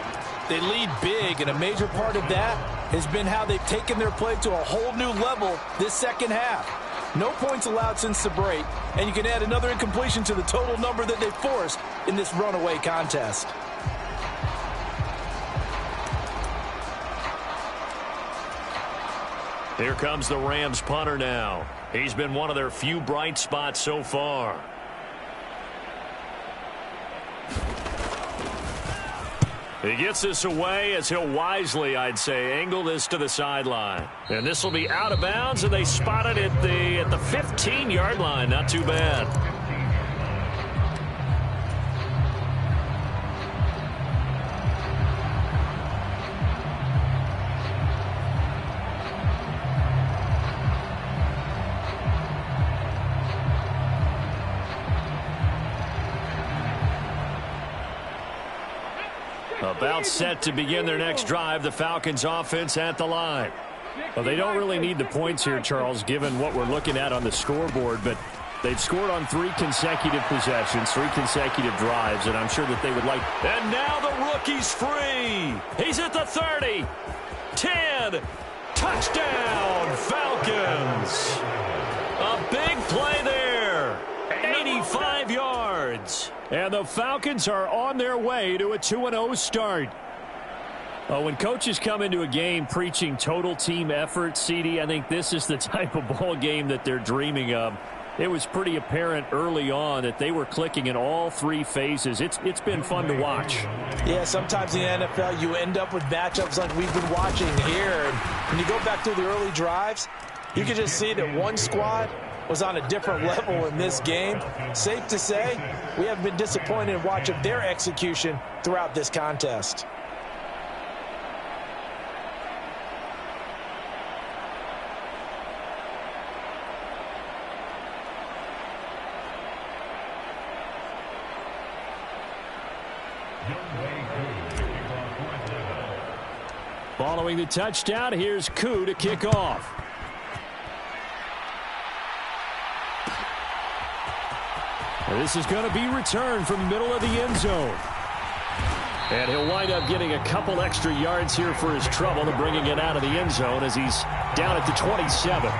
They lead big, and a major part of that has been how they've taken their play to a whole new level this second half. No points allowed since the break, and you can add another incompletion to the total number that they forced in this runaway contest. Here comes the Rams punter now. He's been one of their few bright spots so far. He gets this away as he'll wisely, I'd say, angle this to the sideline. And this will be out of bounds, and they spot it at the 15-yard line. Not too bad. About set to begin their next drive, the Falcons offense at the line. Well, they don't really need the points here, Charles, given what we're looking at on the scoreboard, but they've scored on 3 consecutive possessions, 3 consecutive drives, and I'm sure that they would like. And now the rookie's free. He's at the 30. 10. Touchdown, Falcons. A big play there. 85 yards. And the Falcons are on their way to a 2-0 start. When coaches come into a game preaching total team effort, CD, I think this is the type of ball game that they're dreaming of. It was pretty apparent early on that they were clicking in all 3 phases. It's been fun to watch. Yeah, sometimes in the NFL you end up with matchups like we've been watching here. And when you go back to the early drives, you can just see that one squad was on a different level in this game. Safe to say, we have been disappointed in watching their execution throughout this contest. Following the touchdown, here's Koo to kick off. This is going to be returned from the middle of the end zone. And he'll wind up getting a couple extra yards here for his trouble to bringing it out of the end zone as he's down at the 27.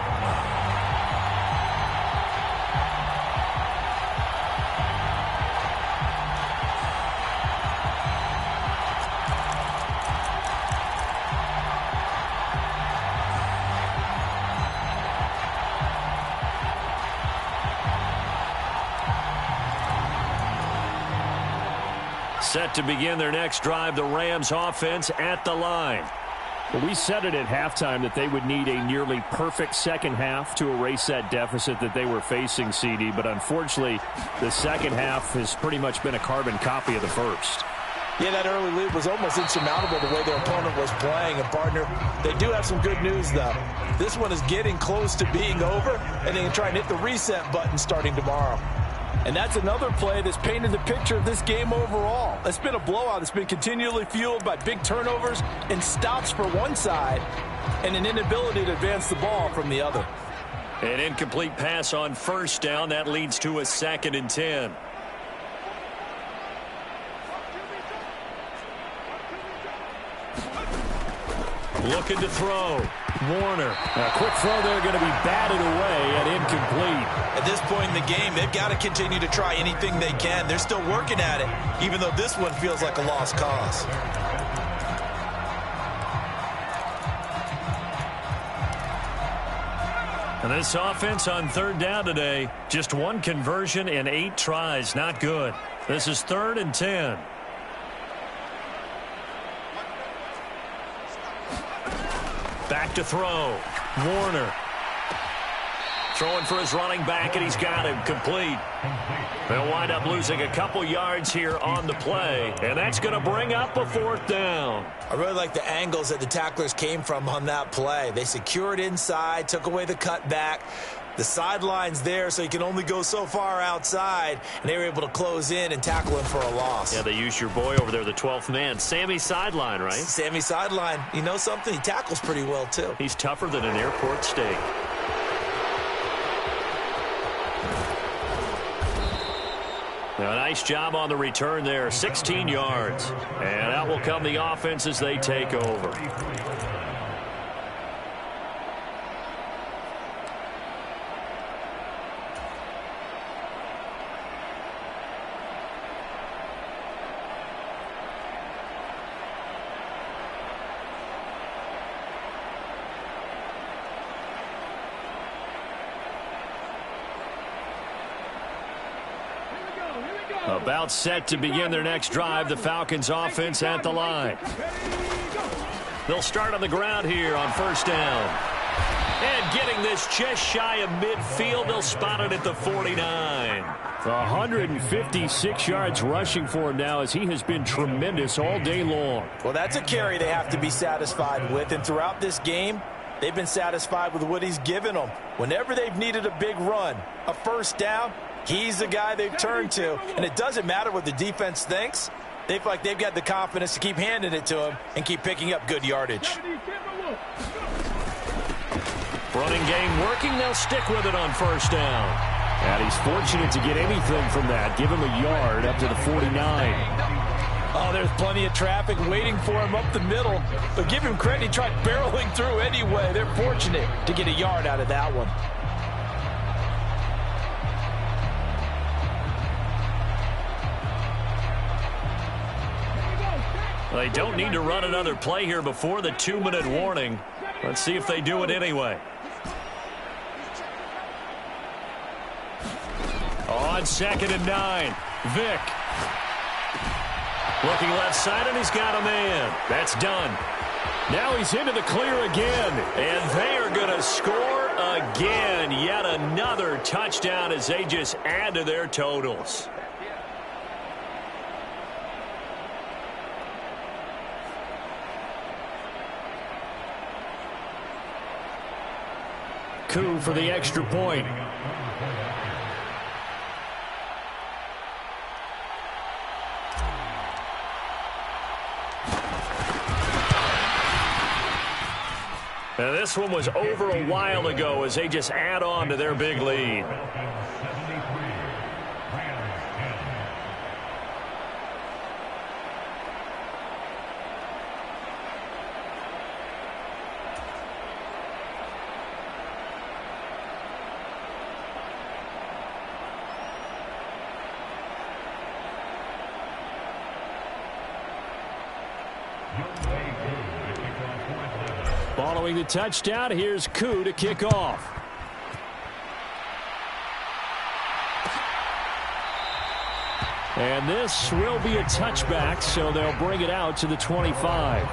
Set to begin their next drive, the Rams offense at the line. Well, we said it at halftime that they would need a nearly perfect second half to erase that deficit that they were facing, CD. But unfortunately, the second half has pretty much been a carbon copy of the first. Yeah, that early lead was almost insurmountable the way their opponent was playing. And, partner, they do have some good news, though. This one is getting close to being over, and they can try and hit the reset button starting tomorrow. And that's another play that's painted the picture of this game overall. It's been a blowout. It's been continually fueled by big turnovers and stops for one side and an inability to advance the ball from the other. An incomplete pass on first down. That leads to a 2nd and 10. Looking to throw. Warner. A quick throw there going to be batted away and incomplete. At this point in the game, they've got to continue to try anything they can. They're still working at it, even though this one feels like a lost cause. And this offense on third down today, just one conversion in 8 tries. Not good. This is 3rd and 10. Back to throw. Warner. Throwing for his running back, and he's got him complete. They'll wind up losing a couple yards here on the play, and that's going to bring up a 4th down. I really like the angles that the tacklers came from on that play. They secured inside, took away the cutback. The sideline's there, so you can only go so far outside, and they were able to close in and tackle him for a loss. Yeah, they used your boy over there, the 12th man. Sammy Sideline, right? Sammy Sideline. You know something? He tackles pretty well, too. He's tougher than an airport steak. A nice job on the return there, 16 yards. And out will come the offense as they take over. About set to begin their next drive, the Falcons offense at the line. They'll start on the ground here on 1st down. And getting this just shy of midfield, they'll spot it at the 49. 156 yards rushing for him now as he has been tremendous all day long. Well, that's a carry they have to be satisfied with, and throughout this game, they've been satisfied with what he's given them. Whenever they've needed a big run, a 1st down, he's the guy they've turned to, and it doesn't matter what the defense thinks. They feel like they've got the confidence to keep handing it to him and keep picking up good yardage. Running game working. They'll stick with it on 1st down. And he's fortunate to get anything from that. Give him a yard up to the 49. Oh, there's plenty of traffic waiting for him up the middle. But give him credit, he tried barreling through anyway. They're fortunate to get a yard out of that one. They don't need to run another play here before the 2-minute warning. Let's see if they do it anyway. On 2nd and 9, Vick. Looking left side, and he's got a man. That's done. Now he's into the clear again, and they are going to score again. Yet another touchdown as they just add to their totals. Coup for the extra point. Now this one was over a while ago as they just add on to their big lead. Following the touchdown, here's Koo to kick off. And this will be a touchback, so they'll bring it out to the 25.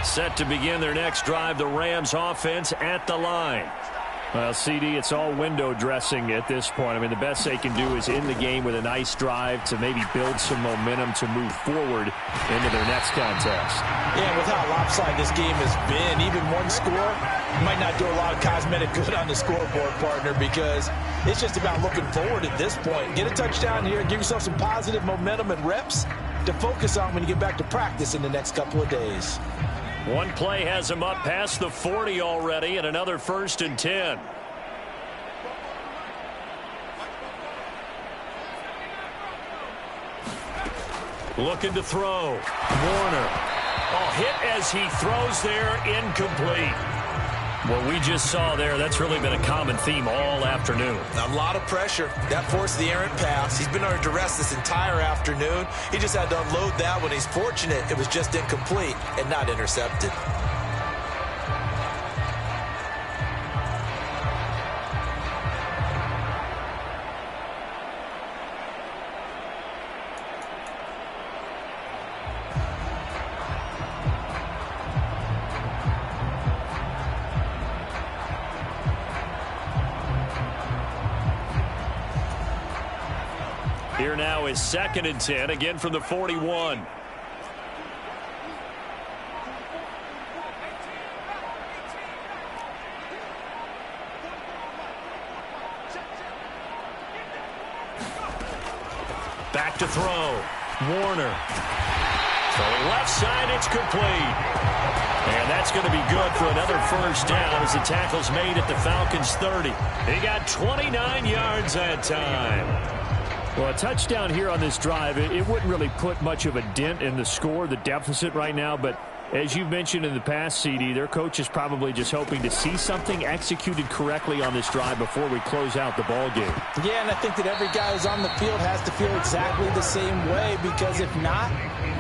Set to begin their next drive, the Rams offense at the line. Well, CD, it's all window dressing at this point. I mean, the best they can do is in the game with a nice drive to maybe build some momentum to move forward into their next contest. Yeah, with how lopsided this game has been, even one score might not do a lot of cosmetic good on the scoreboard, partner, because it's just about looking forward at this point. Get a touchdown here, give yourself some positive momentum and reps to focus on when you get back to practice in the next couple of days. One play has him up past the 40 already, and another 1st and 10. Looking to throw. Warner. Oh, hit as he throws there, incomplete. What we just saw there, that's really been a common theme all afternoon. A lot of pressure. That forced the errant pass. He's been under duress this entire afternoon. He just had to unload that one. He's fortunate it was just incomplete and not intercepted. Here now is 2nd and 10, again from the 41. Back to throw. Warner. Throwing left side, it's complete. And that's going to be good for another 1st down as the tackle's made at the Falcons' 30. He got 29 yards that time. Well, a touchdown here on this drive, it wouldn't really put much of a dent in the score, the deficit right now. But as you've mentioned in the past, CD, their coach is probably just hoping to see something executed correctly on this drive before we close out the ball game. Yeah, and I think that every guy who's on the field has to feel exactly the same way, because if not,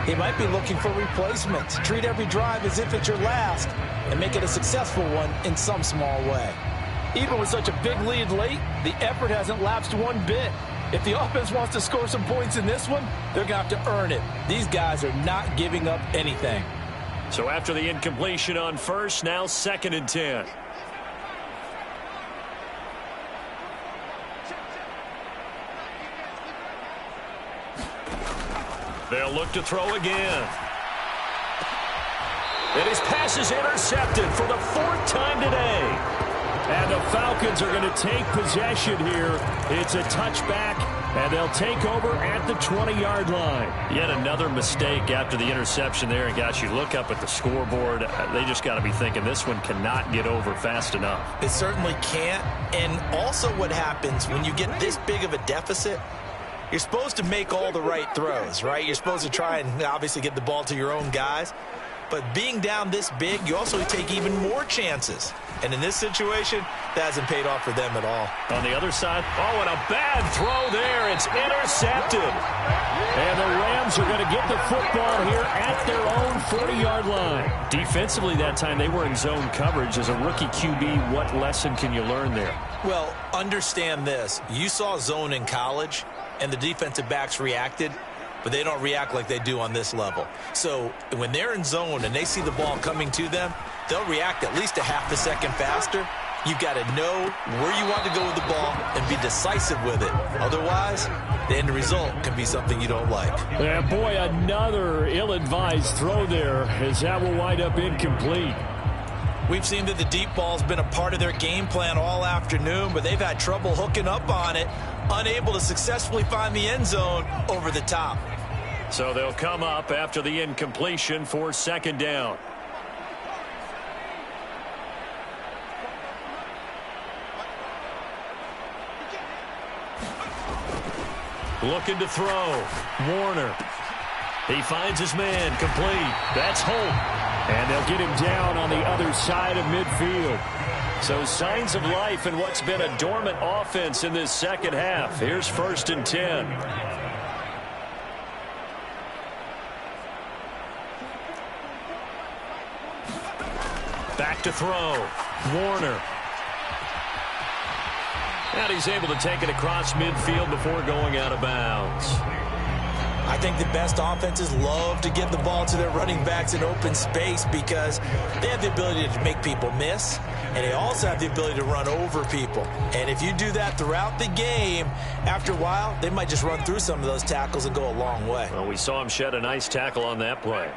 he might be looking for replacements. Treat every drive as if it's your last and make it a successful one in some small way. Even with such a big lead late, the effort hasn't lapsed one bit. If the offense wants to score some points in this one, they're going to have to earn it. These guys are not giving up anything. So after the incompletion on 1st, now 2nd and 10. They'll look to throw again. And his pass is intercepted for the 4th time today. And the Falcons are going to take possession here. It's a touchback, and they'll take over at the 20-yard line. Yet another mistake after the interception there. And, gosh, you look up at the scoreboard, they just got to be thinking this one cannot get over fast enough. It certainly can't. And also what happens when you get this big of a deficit, you're supposed to make all the right throws, right? You're supposed to try and obviously get the ball to your own guys. But being down this big, you also take even more chances. And in this situation, that hasn't paid off for them at all. On the other side, oh, and a bad throw there. It's intercepted. And the Rams are going to get the football here at their own 40-yard line. Defensively that time, they were in zone coverage. As a rookie QB, what lesson can you learn there? Well, understand this. You saw zone in college, and the defensive backs reacted, but they don't react like they do on this level. So when they're in zone and they see the ball coming to them, they'll react at least a half a second faster. You've got to know where you want to go with the ball and be decisive with it. Otherwise, the end result can be something you don't like. Yeah, boy, another ill-advised throw there, as that will wind up incomplete. We've seen that the deep ball's been a part of their game plan all afternoon, but they've had trouble hooking up on it, unable to successfully find the end zone over the top. So they'll come up after the incompletion for 2nd down. Looking to throw. Warner. He finds his man, complete. That's Holt. And they'll get him down on the other side of midfield. So signs of life in what's been a dormant offense in this second half. Here's 1st and 10. Back to throw. Warner. And he's able to take it across midfield before going out of bounds. I think the best offenses love to get the ball to their running backs in open space because they have the ability to make people miss. and they also have the ability to run over people. And if you do that throughout the game, after a while, they might just run through some of those tackles and go a long way. Well, we saw him shed a nice tackle on that play.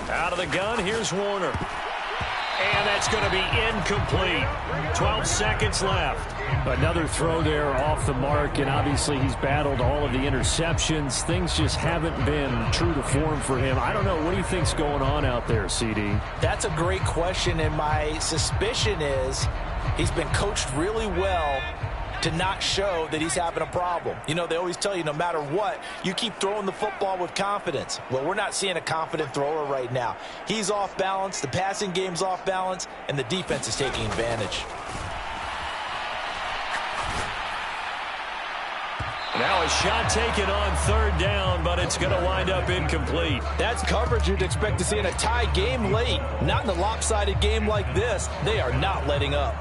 Out of the gun, here's Warner. And that's going to be incomplete. 12 seconds left. Another throw there off the mark, and obviously he's battled all of the interceptions. Things just haven't been true to form for him. I don't know. What do you think's going on out there, CD? That's a great question, and my suspicion is he's been coached really well to not show that he's having a problem. You know, they always tell you no matter what, you keep throwing the football with confidence. Well, we're not seeing a confident thrower right now. He's off balance, the passing game's off balance, and the defense is taking advantage. Now a shot taken on third down, but it's going to wind up incomplete. That's coverage you'd expect to see in a tie game late. Not in a lopsided game like this. They are not letting up.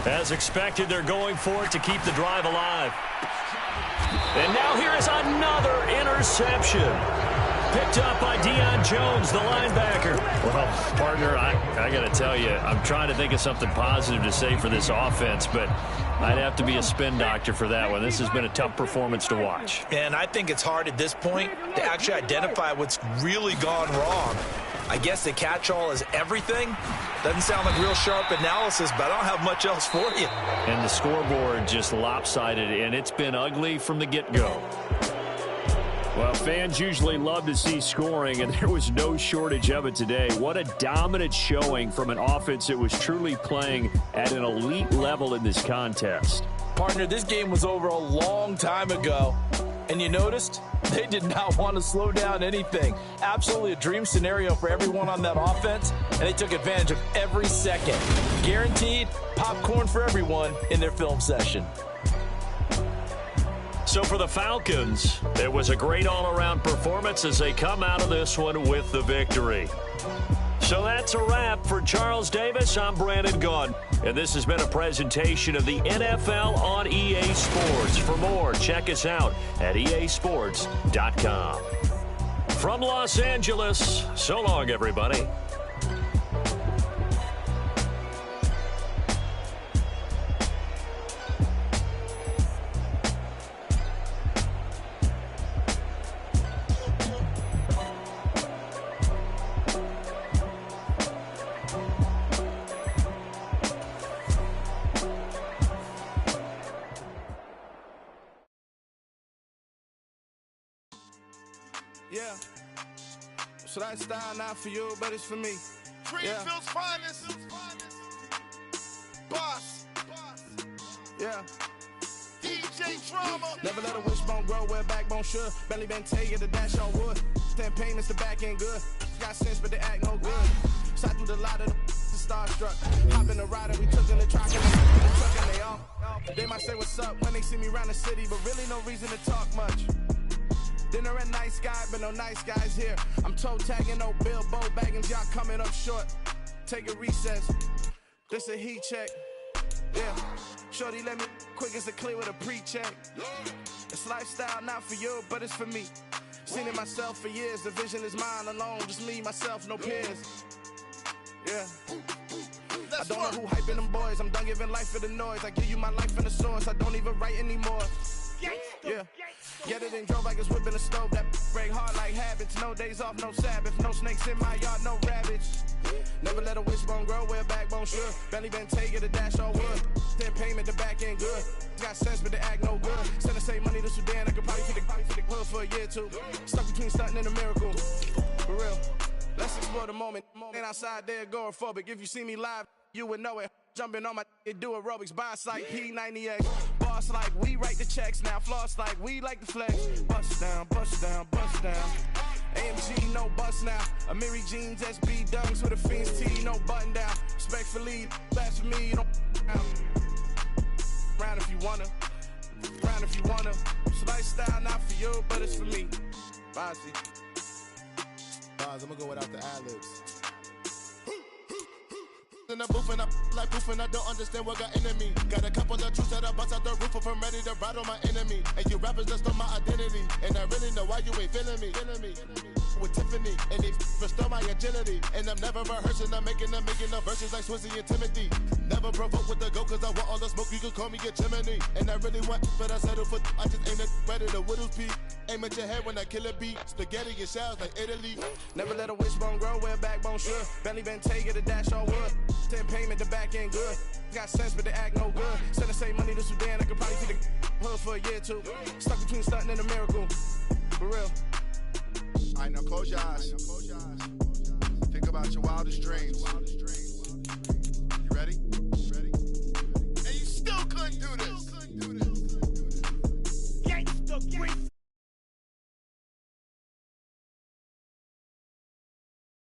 As expected, they're going for it to keep the drive alive. And now here is another interception. Picked up by Deion Jones, the linebacker. Well, partner, I got to tell you, I'm trying to think of something positive to say for this offense, but I'd have to be a spin doctor for that one. This has been a tough performance to watch. And I think it's hard at this point to actually identify what's really gone wrong. I guess the catch-all is everything. Doesn't sound like real sharp analysis, but I don't have much else for you. And the scoreboard just lopsided, and it's been ugly from the get-go. Well, fans usually love to see scoring, and there was no shortage of it today. What a dominant showing from an offense that was truly playing at an elite level in this contest. Partner, this game was over a long time ago. And you noticed they did not want to slow down anything. Absolutely a dream scenario for everyone on that offense, and they took advantage of every second. Guaranteed popcorn for everyone in their film session. So for the Falcons, it was a great all-around performance as they come out of this one with the victory. So that's a wrap. For Charles Davis, I'm Brandon Gaudin, and this has been a presentation of the NFL on EA Sports. For more, check us out at easports.com. From Los Angeles, so long, everybody. Yeah. So that style not for you, but it's for me. Greenfield's finest. Boss. Yeah. DJ Drama. Never let a wishbone grow where backbone should. Belly been taking the dash on wood. 10 payments, the back end good. Got sense, but they act no good. Side through the lot of the starstruck. Hop in the rider, we took in the truck and they off. They might say what's up when they see me around the city, but really no reason to talk much. Dinner at nice guy, but no nice guys here. I'm toe tagging, no Bilbo Baggins, y'all coming up short. Take a recess. This a heat check. Yeah. Shorty let me quick as a clear with a pre-check. It's lifestyle not for you, but it's for me. Seen it myself for years. The vision is mine alone. Just me, myself, no peers. Yeah. I don't know who hyping them boys. I'm done giving life for the noise. I give you my life in the source. I don't even write anymore. Yeah. Get it and drove like it's whipping a stove. That break hard like habits. No days off, no Sabbath. No snakes in my yard, no rabbits. Never let a wishbone grow where backbone should. Belly been taking the dash on wood. 10 payment, the back end good. Got sense, but they act no good. Send the same money to Sudan. I could probably feed the hood for a year or two. Stuck between stunting and a miracle. For real. Let's explore the moment. Ain't outside there agoraphobic. If you see me live, you would know it. Jumping on my do aerobics. Boss like P90X. Boss like we write the checks now. Floss like we like the flex. Bust down, bust down, bust down. AMG, no bust now. Amiri jeans, SB dunks with a Fiends tee, no button down. Respectfully, best for me, you don't round if you wanna. Round if you wanna. It's a lifestyle, not for you, but it's for me. Bossy. I'm gonna go without the ad-libs. In the booth and I like proof and I don't understand what got into me. Got a couple of truths that I bust out the roof if I'm ready to ride on my enemy. And you rappers just stole my identity. And I really know why you ain't feeling me. With Tiffany and they restore my agility. And I'm never rehearsing, I'm making no verses like Swizzy and Timothy. Never provoke with the go cause I want all the smoke, you can call me a chimney. And I really want, but I settle for I just aim it ready to Whittles Peak. Aim at your head when I kill a beat. Spaghetti and shells like Italy. Never let a wishbone grow where a backbone should. Bentley Bentay get a dash all wood. 10 payment, the back end good. Got sense, but they act no good. Send the same money to Sudan, I could probably see the hood for a year or two. Stuck between stunting and a miracle. For real. Alright, now close your eyes. Think about your wildest dreams. You ready? And you still couldn't do this.